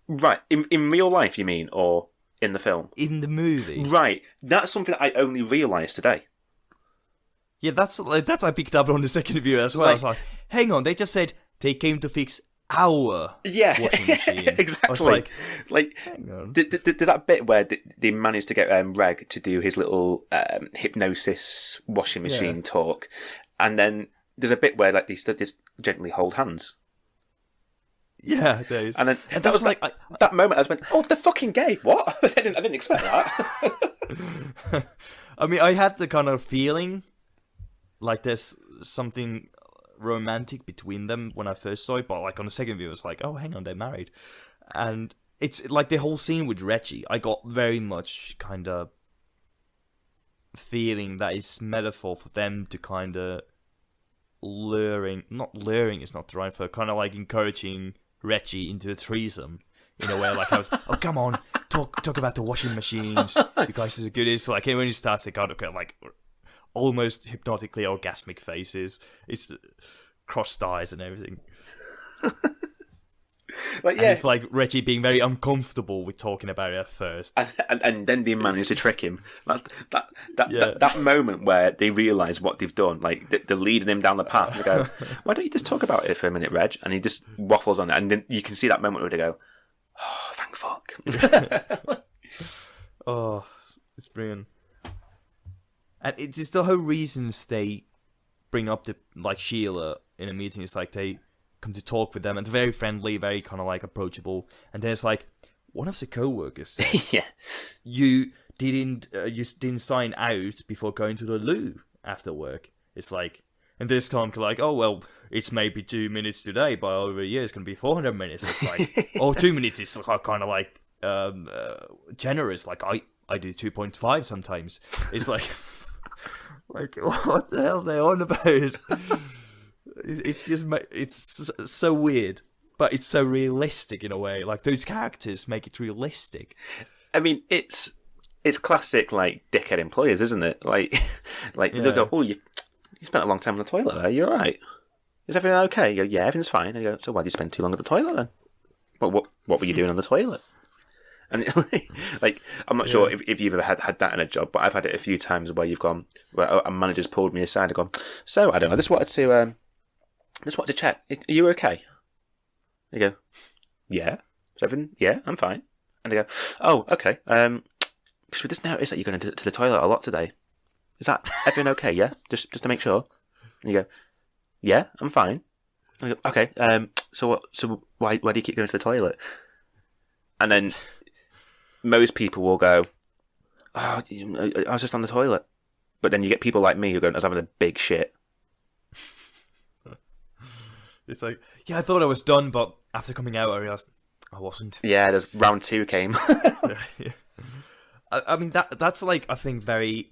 Right, in real life, you mean, or in the film? In the movie. Right, that's something that I only realised today. Yeah, that's I picked up on the second view as well. I was like, hang on, they just said they came to fix our washing machine. Exactly. I was like, hang on. There's that bit where they managed to get Reg to do his little hypnosis washing machine talk, and then there's a bit where like they just gently hold hands. Yeah, there is. And then that was like that moment. I was like, "Oh, they're fucking gay." What? I didn't expect that. I mean, I had the kind of feeling like there's something romantic between them when I first saw it, but like on the second view, it was like, "Oh, hang on, they're married," and it's like the whole scene with Reggie. I got very much kind of feeling that it's metaphor for them to kind of not luring is not the right for kind of like encouraging Reggie into a threesome in a way, like I was, oh come on, talk about the washing machines, you guys are good. It's like when he starts to kind of like almost hypnotically orgasmic faces, it's crossed eyes and everything. Like, yeah. And it's like Reggie being very uncomfortable with talking about it at first, and then they manage to trick him. That's that moment where they realise what they've done. Like they're leading him down the path. And they go, "Why don't you just talk about it for a minute, Reg?" And he just waffles on it, and then you can see that moment where they go, "Oh, thank fuck." Oh, it's brilliant. And it's just the whole reasons they bring up like Sheila in a meeting. It's like they come to talk with them, and they're very friendly, very kind of like approachable. And then it's like one of the co-workers said, "Yeah, you didn't sign out before going to the loo after work." It's like, and this time like, oh well, it's maybe 2 minutes today, but over a year it's gonna be 400 minutes. It's like, oh, 2 minutes is kind of like generous. Like I do 2.5 sometimes. It's like, like what the hell are they on about? It's just, it's so weird, but it's so realistic in a way. Like those characters make it realistic. I mean, it's classic like dickhead employers, isn't it? Like they'll go, "Oh, you spent a long time on the toilet there. You all right? Is everything okay?" You go, "Yeah, everything's fine." And you go, "So why did you spend too long at the toilet then? What were you doing on the toilet?" And like, I'm not sure if you've ever had that in a job, but I've had it a few times where where a manager's pulled me aside and gone, "So I don't know, I just wanted to check. Are you okay?" They go, "Yeah, is everything? Yeah, I'm fine." And they go, "Oh, okay. Because we just noticed that you're going to the toilet a lot today. Is that everything okay? Yeah, just to make sure." And you go, "Yeah, I'm fine." And I go, "Okay. So why do you keep going to the toilet?" And then most people will go, "Oh, I was just on the toilet." But then you get people like me who go, "I was having a big shit." It's like, yeah, I thought I was done, but after coming out, I realised I wasn't. Yeah, there's round 2 came. Yeah. I mean, that's like, I think, very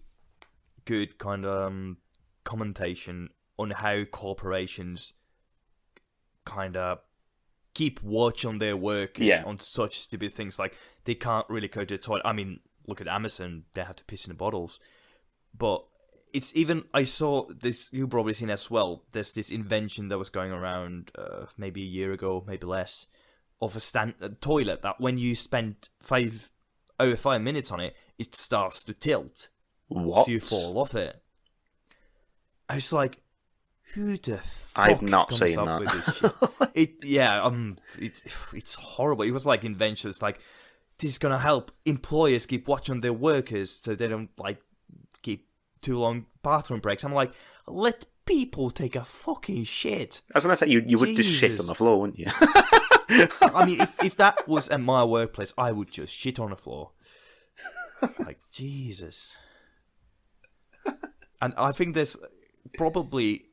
good kind of commentation on how corporations kind of keep watch on their workers on such stupid things. Like, they can't really go to the toilet. I mean, look at Amazon, they have to piss in the bottles. But it's even, I saw this, you've probably seen as well, there's this invention that was going around maybe a year ago, maybe less, of a toilet that when you spend over 5 minutes on it, it starts to tilt. What? So you fall off it. I was like, who the fuck I've not comes seen up that. with this shit? It's horrible. It was like invention. It's like, this is gonna help employers keep watch on their workers so they don't like keep too long bathroom breaks. I'm like, let people take a fucking shit. I was gonna say you would just shit on the floor, wouldn't you? I mean, if that was at my workplace, I would just shit on the floor. Like, Jesus. And I think there's probably,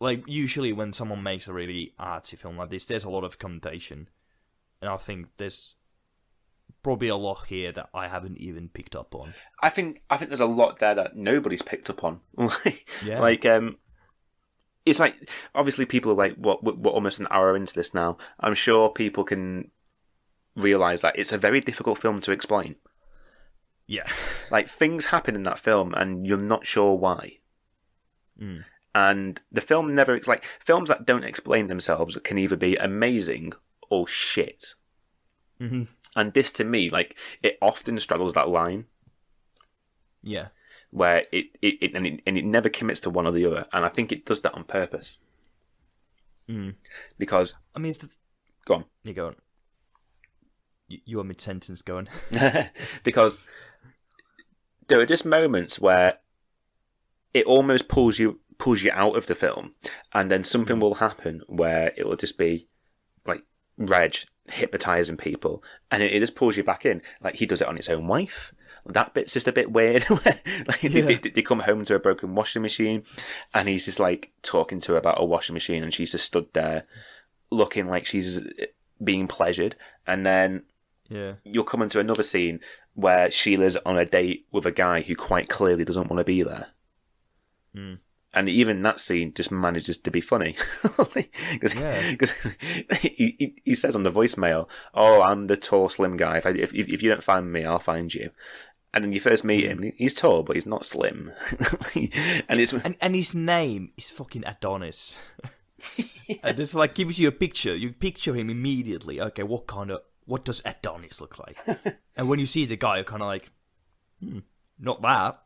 like, usually when someone makes a really artsy film like this, there's a lot of commentation. And I think there's probably a lot here that I haven't even picked up on. I think there's a lot there that nobody's picked up on. Yeah. Like, it's like, obviously people are like, we're almost an hour into this now. I'm sure people can realise that it's a very difficult film to explain. Yeah. Like, things happen in that film, and you're not sure why. Mm. And the film never... Like, films that don't explain themselves can either be amazing or shit. Mm-hmm. And this, to me, like, it often straddles that line. Yeah. Where it never commits to one or the other. And I think it does that on purpose. Mm. Because... I mean, Go on. You go on. You are mid-sentence going. Because there are just moments where it almost pulls you out of the film, and then something will happen where it will just be like Reg hypnotizing people, and it just pulls you back in. Like, he does it on his own wife. That bit's just a bit weird. Like, they come home to a broken washing machine, and he's just like talking to her about a washing machine, and she's just stood there looking like she's being pleasured, and then you'll come into another scene where Sheila's on a date with a guy who quite clearly doesn't want to be there. Mm. And even that scene just manages to be funny. Because he says on the voicemail, "Oh, I'm the tall, slim guy. If you don't find me, I'll find you." And then you first meet him, he's tall, but he's not slim. and his name is fucking Adonis. And just like gives you a picture. You picture him immediately. Okay, what does Adonis look like? And when you see the guy, you're kind of like, not that.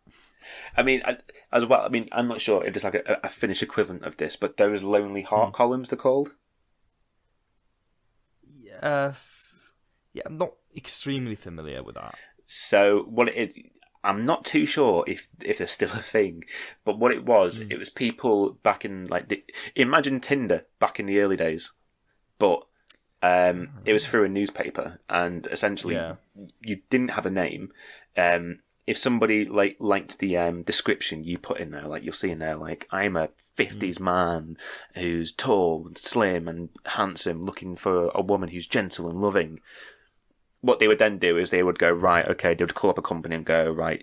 I mean, as well. I mean, I'm not sure if there's like a Finnish equivalent of this, but those Lonely Heart columns, they're called. Yeah, I'm not extremely familiar with that. So what it is, I'm not too sure if they're still a thing, but what it was people back in like imagine Tinder back in the early days, but it was through a newspaper, and essentially you didn't have a name. If somebody liked the description you put in there, like you'll see in there, like, I'm a 50s man who's tall and slim and handsome, looking for a woman who's gentle and loving. What they would then do is they would go, right, okay, they would call up a company and go, right,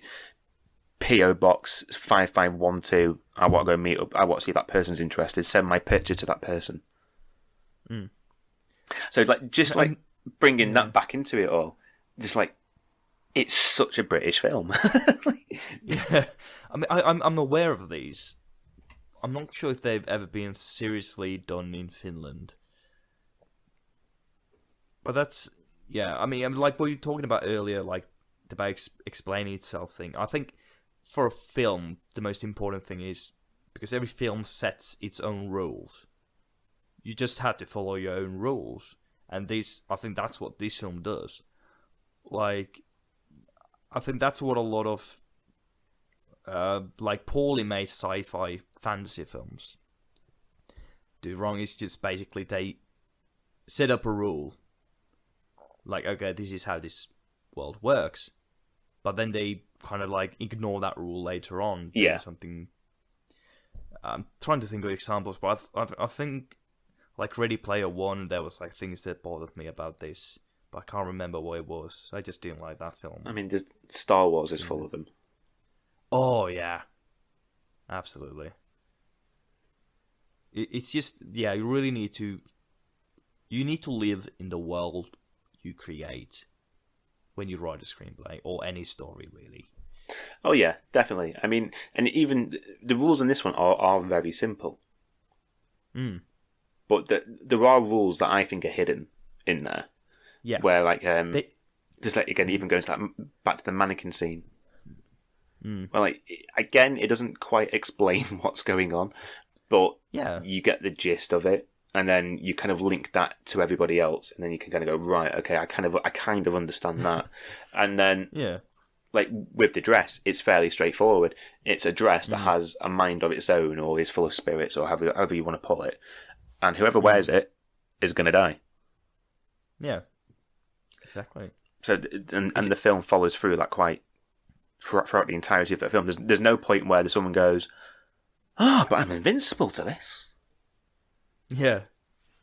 P.O. Box 5512, I want to go meet up, I want to see if that person's interested, send my picture to that person. Mm. So, like, just like bringing that back into it all, just like, it's such a British film. Yeah, I mean, I'm aware of these. I'm not sure if they've ever been seriously done in Finland. But that's, I mean, like what you were talking about earlier, like about explaining itself thing. I think for a film, the most important thing is, because every film sets its own rules. You just have to follow your own rules. And I think that's what this film does. Like, I think that's what a lot of like poorly made sci-fi fantasy films do wrong. Is just basically they set up a rule, like, okay, this is how this world works, but then they kind of like ignore that rule later on. Something. I'm trying to think of examples, but I think like Ready Player One, there was like things that bothered me about this. I can't remember what it was. I just didn't like that film. I mean, Star Wars is full of them. Oh, yeah. Absolutely. It's just, you really need to... You need to live in the world you create when you write a screenplay, or any story, really. Oh, yeah, definitely. I mean, and even the rules in this one are very simple. Mm. But there are rules that I think are hidden in there. Yeah. Where, like, just like, again, even going to that, back to the mannequin scene. Mm. Well, like, again, it doesn't quite explain what's going on, but you get the gist of it, and then you kind of link that to everybody else, and then you can kind of go, right, okay, I kind of understand that. And then, like, with the dress, it's fairly straightforward. It's a dress that has a mind of its own, or is full of spirits, or however you want to pull it. And whoever wears it is going to die. Yeah. Exactly. So, and the film follows through that quite throughout the entirety of the film. There's no point where someone goes, "Oh, but I'm invincible to this." Yeah.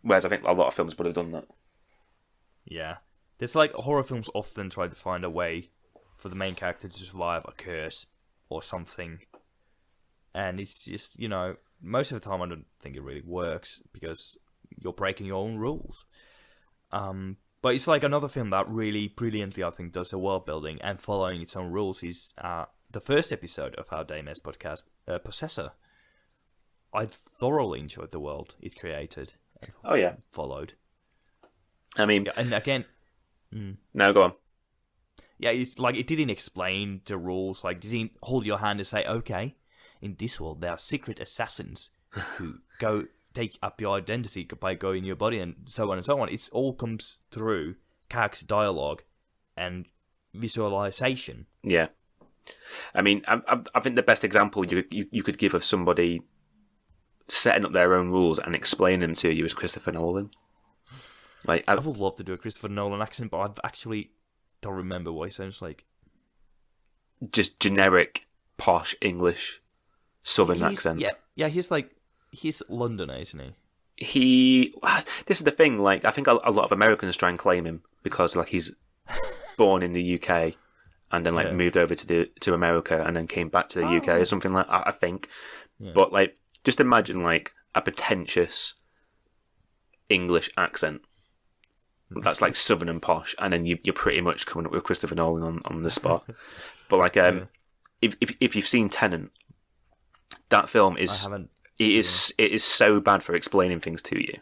Whereas I think a lot of films would have done that. Yeah. There's like horror films often try to find a way for the main character to survive a curse or something, and it's just, most of the time I don't think it really works because you're breaking your own rules. But it's like another film that really brilliantly, I think, does the world building and following its own rules is the first episode of our Daymares podcast, Possessor. I thoroughly enjoyed the world it created. Oh yeah, followed. I mean, and again, no, go on. Yeah, it's like it didn't explain the rules. Like, didn't hold your hand and say, "Okay, in this world there are secret assassins who go take up your identity by going in your body," and so on and so on. It all comes through character dialogue and visualization. Yeah, I mean, I think the best example you could give of somebody setting up their own rules and explaining them to you is Christopher Nolan. Like, I would love to do a Christopher Nolan accent, but I actually don't remember what he sounds like. Just generic, posh English, Southern accent. Yeah, he's Londoner, isn't he? This is the thing. Like, I think a lot of Americans try and claim him because, like, he's born in the UK and then moved over to America and then came back to the UK or something like that, I think. Yeah. But like, just imagine like a pretentious English accent. That's like Southern and posh, and then you're pretty much coming up with Christopher Nolan on the spot. But like, if you've seen Tenet, that film is it is so bad for explaining things to you.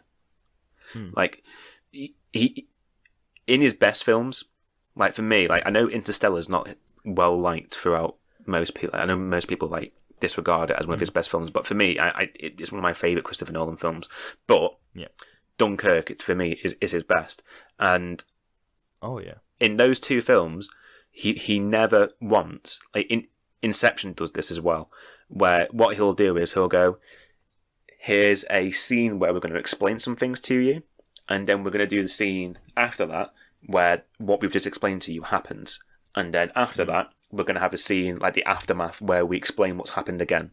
Like, he in his best films, like for me, like I know Interstellar's not well liked throughout most people. I know most people like disregard it as one of his best films, but for me, it's one of my favourite Christopher Nolan films. But Dunkirk, for me, is his best. And in those two films, he never once, like Inception does this as well, where what he'll do is he'll go, here's a scene where we're going to explain some things to you, and then we're going to do the scene after that where what we've just explained to you happens, and then after that we're going to have a scene like the aftermath where we explain what's happened again.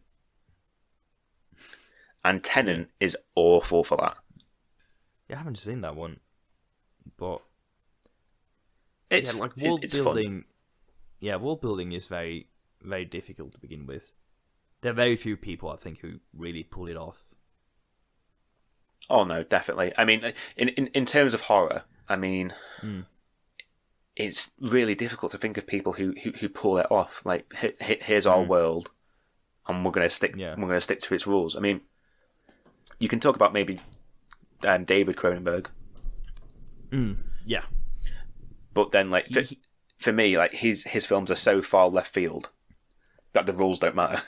And Tenet is awful for that. Yeah, I haven't seen that one, but it's like world building. Fun. Yeah, world building is very, very difficult to begin with. There are very few people, I think, who really pull it off. Oh no, definitely. I mean, in terms of horror, I mean, it's really difficult to think of people who pull it off. Like, here's our world, and we're going to stick to its rules. I mean, you can talk about maybe David Cronenberg. Yeah. But then, like, for me, like his films are so far left field that the rules don't matter.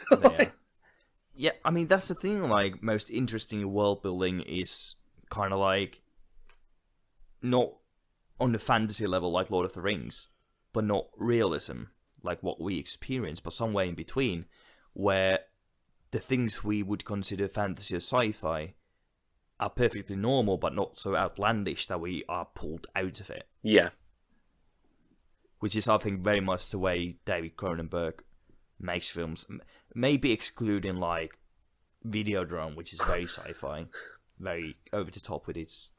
Yeah, I mean, that's the thing, like, most interesting world building is kind of like not on the fantasy level like Lord of the Rings, but not realism like what we experience, but somewhere in between, where the things we would consider fantasy or sci-fi are perfectly normal, but not so outlandish that we are pulled out of it. Yeah. Which is, I think, very much the way David Cronenberg makes films. Maybe excluding, like, Videodrome, which is very sci-fi, very over the top with its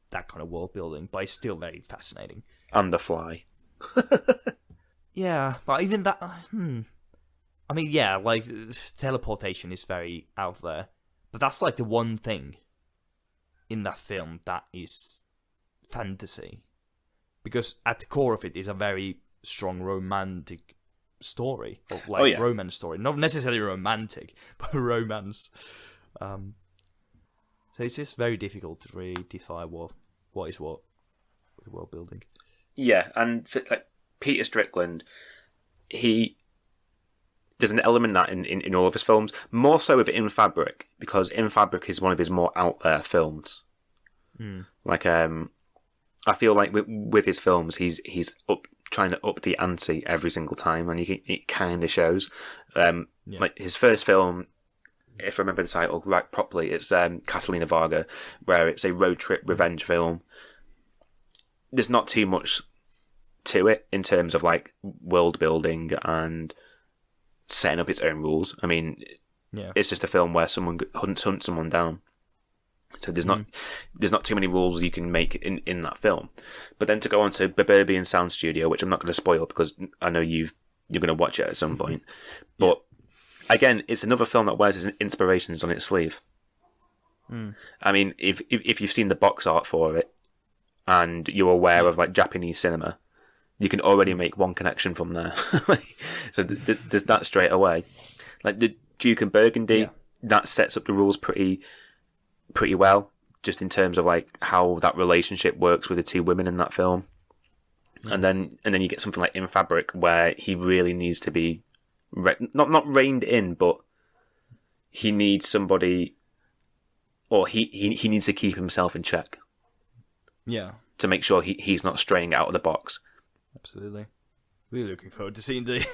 that kind of world building, but it's still very fascinating. And The Fly. Yeah, but even that... I mean, yeah, like, teleportation is very out there. But that's, like, the one thing in that film that is fantasy. Because at the core of it is a very strong romantic story. Or, like, romance story. Not necessarily romantic, but romance. So it's just very difficult to really define what is what with world building. Yeah, and like Peter Strickland, there's an element that in all of his films, more so with In Fabric, because In Fabric is one of his more out there films. Like, I feel like with his films, he's trying to up the ante every single time, and it kind of shows. Like his first film, if I remember the title right properly, it's Catalina Varga, where it's a road trip revenge film. There's not too much to it in terms of like world building and setting up its own rules. I mean, it's just a film where someone hunts someone down. So there's not too many rules you can make in that film. But then to go on to Suburban Sound Studio, which I'm not going to spoil because I know you're going to watch it at some point. But again, it's another film that wears its inspirations on its sleeve. I mean, if you've seen the box art for it, and you're aware of like Japanese cinema, you can already make one connection from there. So there's that straight away. Like the Duke and Burgundy, that sets up the rules pretty well, just in terms of like how that relationship works with the two women in that film. And then you get something like In Fabric, where he really needs to be not reined in, but he needs somebody, or he needs to keep himself in check. Yeah. To make sure he's not straying out of the box. Absolutely. Really looking forward to seeing the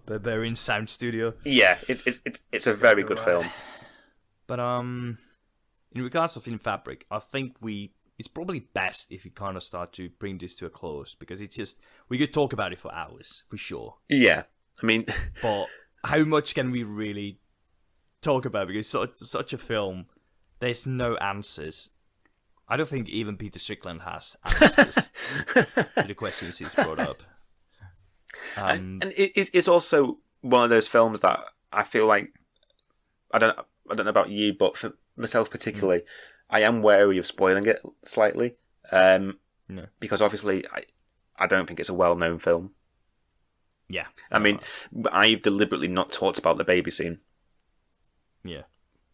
Barbarian Sound Studio. Yeah, it's a very good film. But in regards to In Fabric, I think it's probably best if we kind of start to bring this to a close, because it's just, we could talk about it for hours, for sure. Yeah, I mean... But how much can we really talk about? Because such a film, there's no answers. I don't think even Peter Strickland has answers to the questions he's brought up. And it's also one of those films that I feel like, I don't know about you, but for myself particularly, I am wary of spoiling it slightly, because obviously I don't think it's a well-known film. Yeah, I mean, I've deliberately not talked about the baby scene. Yeah,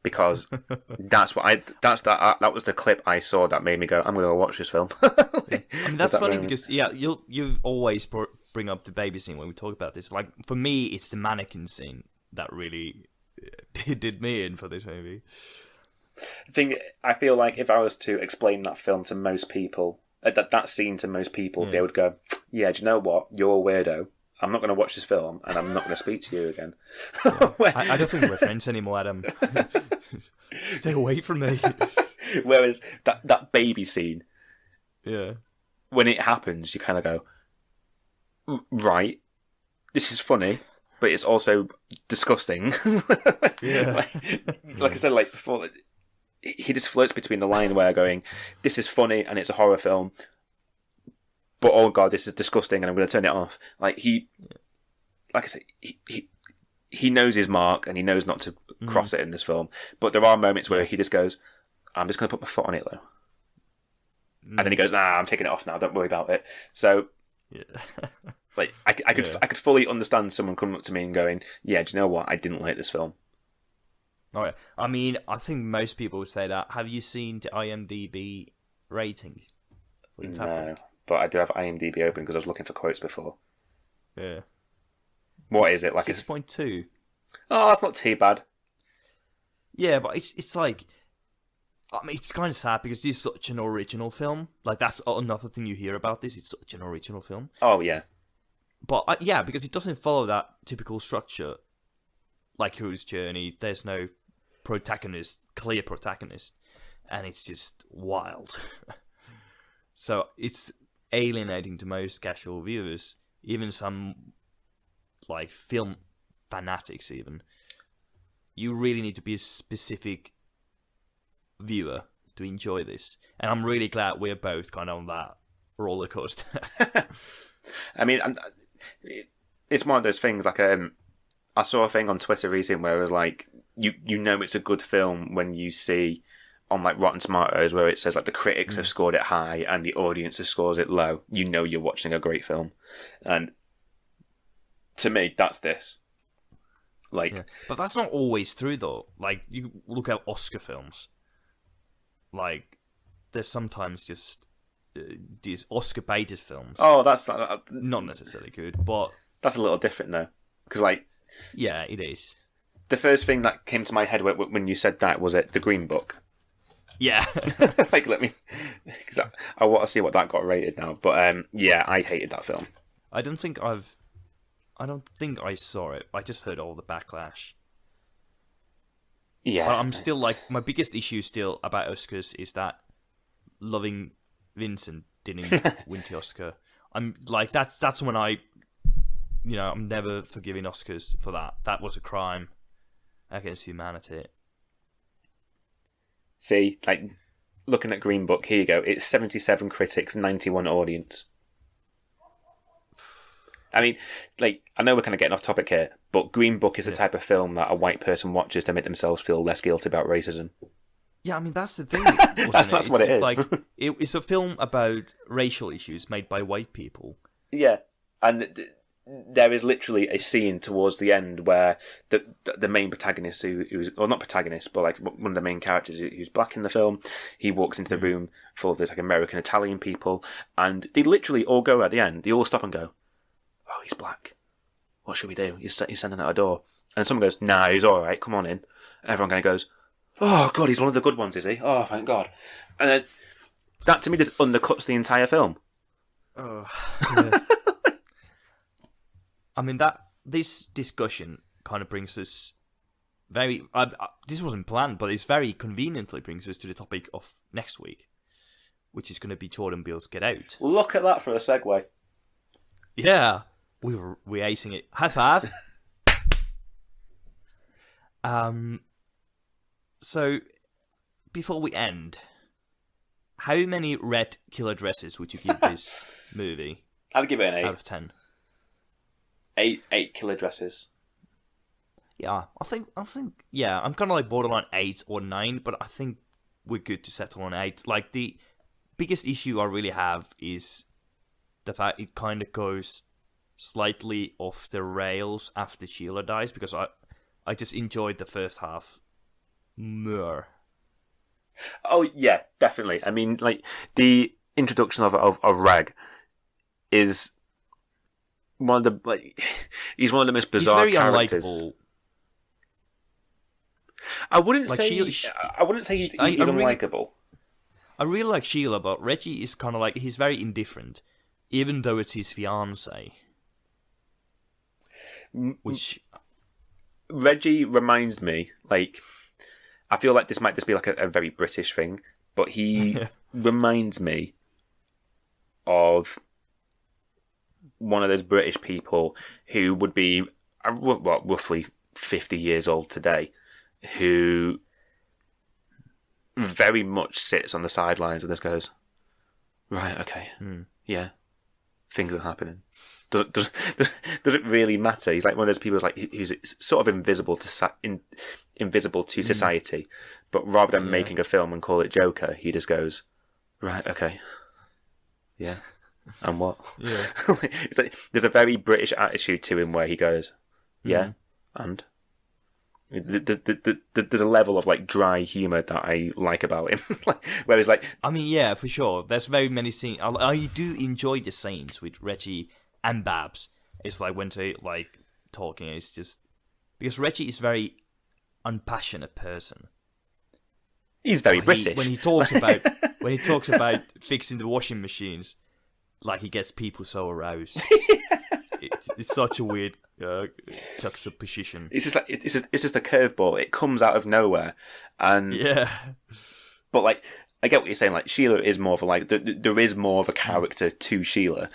because that was the clip I saw that made me go, I'm going to watch this film. I mean, that's funny because you always bring up the baby scene when we talk about this. Like for me, it's the mannequin scene that really did me in for this movie. I feel like if I was to explain that film to most people, that scene to most people, they would go, "Yeah, do you know what? You're a weirdo. I'm not going to watch this film, and I'm not going to speak to you again." I don't think we're friends anymore, Adam. Stay away from me. Whereas that baby scene, yeah, when it happens, you kind of go, "Right, this is funny." But it's also disgusting. Yeah. Like I said, like before, he just floats between the line where going, this is funny and it's a horror film, but oh god, this is disgusting and I'm going to turn it off. Like like I said, he knows his mark and he knows not to cross it in this film. But there are moments where he just goes, I'm just going to put my foot on it though. And then he goes, I'm taking it off now, don't worry about it. So... Yeah. Like I could fully understand someone coming up to me and going, "Yeah, do you know what? I didn't like this film." Oh, yeah. I mean, I think most people would say that. Have you seen the IMDb rating? No, but I do have IMDb open because I was looking for quotes before. Yeah. What is it like? 6.2. Oh, that's not too bad. Yeah, but it's like, I mean, it's kind of sad because this is such an original film. Like that's another thing you hear about this. It's such an original film. Oh yeah. But because it doesn't follow that typical structure, like Hero's Journey. There's no clear protagonist, and it's just wild. So it's alienating to most casual viewers, even some like film fanatics. Even you really need to be a specific viewer to enjoy this, and I'm really glad we're both kind of on that roller coaster. I mean, it's one of those things. Like, I saw a thing on Twitter recently where it was like, you know, it's a good film when you see on like Rotten Tomatoes where it says like the critics have scored it high and the audience has scores it low. You know, you're watching a great film, and to me, that's this. Like, but that's not always true though. Like, you look at Oscar films. Like, there's sometimes just these Oscar-baited films. Oh, that's not necessarily good, but that's a little different though, because like, yeah, it is. The first thing that came to my head when you said that was The Green Book. Yeah, like let me, because I want to see what that got rated now. But yeah, I hated that film. I don't think I saw it. I just heard all the backlash. Yeah, but I'm still like, my biggest issue still about Oscars is that Loving Vincent didn't win the Oscar. I'm like, that's when I'm never forgiving Oscars for that. That was a crime against humanity. See, like, looking at Green Book, here you go. It's 77 critics, 91 audience. I mean, like, I know we're kind of getting off topic here, but Green Book is the type of film that a white person watches to make themselves feel less guilty about racism. Yeah, I mean that's the thing, wasn't it? That's what it just is. Like it's a film about racial issues made by white people. Yeah, and there is literally a scene towards the end where the main protagonist, who's or not protagonist, but like one of the main characters who's black in the film, he walks into the room full of this like American Italian people, and they literally all go at the end. They all stop and go, "Oh, he's black. What should we do? He's standing at our door." And someone goes, "Nah, he's all right. Come on in." And everyone kind of goes, "Oh God, he's one of the good ones, is he? Oh, thank God." And then that to me just undercuts the entire film. Oh, yeah. I mean this discussion kind of brings us very. This wasn't planned, but it's very conveniently brings us to the topic of next week, which is going to be Jordan Peele's Get Out. Look at that for a segue. Yeah, we're acing it. High five. So before we end, how many red killer dresses would you give this movie? I'd give it an 8. Out of 10. 8 killer dresses. Yeah, I think. Yeah, I'm kind of like borderline 8 or 9, but I think we're good to settle on 8. Like the biggest issue I really have is the fact it kind of goes slightly off the rails after Sheila dies, because I just enjoyed the first half more. Oh yeah, definitely. I mean, like the introduction of Rag is one of the he's one of the most bizarre characters. He's very unlikable. I wouldn't Like say he's unlikable. I really like Sheila, but Reggie is kind of like he's very indifferent, even though it's his fiance. Which Reggie reminds me, like, I feel like this might just be like a very British thing, but he reminds me of one of those British people who would be, roughly 50 years old today, who very much sits on the sidelines and just goes, right, okay, yeah, things are happening. Does it really matter? He's like one of those people who's sort of invisible to society, but rather than making a film and call it Joker, he just goes, right, okay, yeah, and what? Yeah, it's like there's a very British attitude to him where he goes, yeah, and there's a level of like dry humour that I like about him. Whereas like, I mean, yeah, for sure. There's very many scenes. I do enjoy the scenes with Reggie and Babs. It's like when they like talking. It's just because Reggie is very unpassionate person. He's very British. When he talks about fixing the washing machines, like he gets people so aroused. It's such a weird juxtaposition. It's just like it's just a curveball. It comes out of nowhere, and yeah. But like, I get what you're saying. Like Sheila is more of a like there is more of a character to Sheila,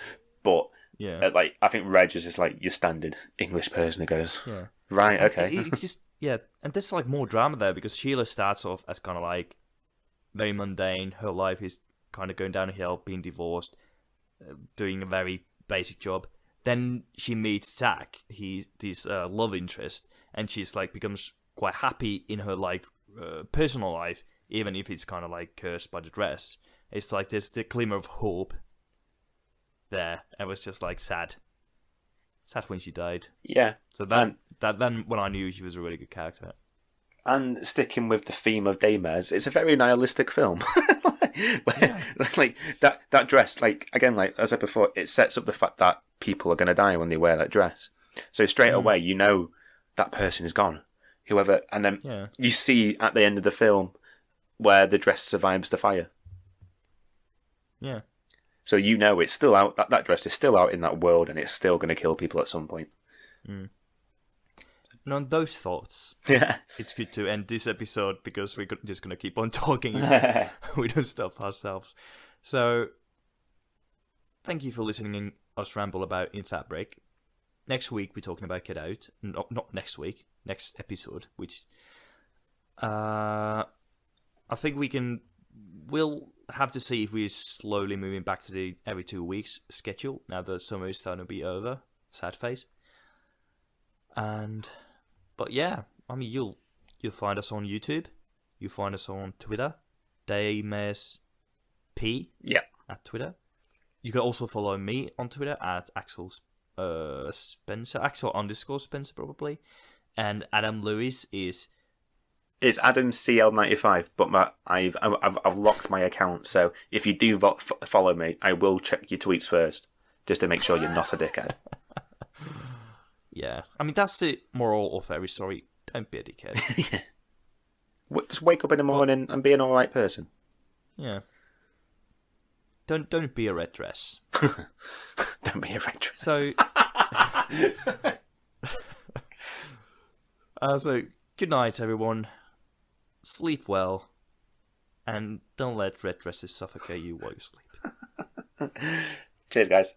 but like I think Reg is just like your standard English person who goes, right, okay. It's just and there's like more drama there because Sheila starts off as kind of like very mundane. Her life is kind of going downhill, being divorced, doing a very basic job. Then she meets Zach, his love interest, and she's like becomes quite happy in her like personal life, even if it's kind of like cursed by the dress. It's like there's the glimmer of hope there. It was just like sad when she died. Yeah. So then when I knew she was a really good character. And sticking with the theme of Daymares, it's a very nihilistic film. Like that dress, like again, like as I said before, it sets up the fact that people are going to die when they wear that dress. So straight away, you know that person is gone. Whoever, and then you see at the end of the film where the dress survives the fire. Yeah. So you know it's still out. That dress is still out in that world, and it's still going to kill people at some point. And on those thoughts, it's good to end this episode because we're just going to keep on talking. We don't stop ourselves. So, thank you for listening in us ramble about In Fabric. Next week, we're talking about Get Out. Not next week, next episode, which I think we'll have to see if we're slowly moving back to the every 2 weeks schedule now that summer is starting to be over. Sad face. But yeah, I mean, you'll find us on YouTube. You find us on Twitter, Daymares P Yeah. at Twitter. You can also follow me on Twitter at Aksel Spencer, Aksel_Spencer probably, and Adam Lewis is. It's Adam CL95, but I've locked my account. So if you do follow me, I will check your tweets first, just to make sure you're not a dickhead. Yeah, I mean that's the moral of every story. Don't be a dickhead. Yeah. Just wake up in the morning and be an all right person. Yeah. Don't be a red dress. Don't be a red dress. So, so good night, everyone. Sleep well, and don't let red dresses suffocate you while you sleep. Cheers, guys.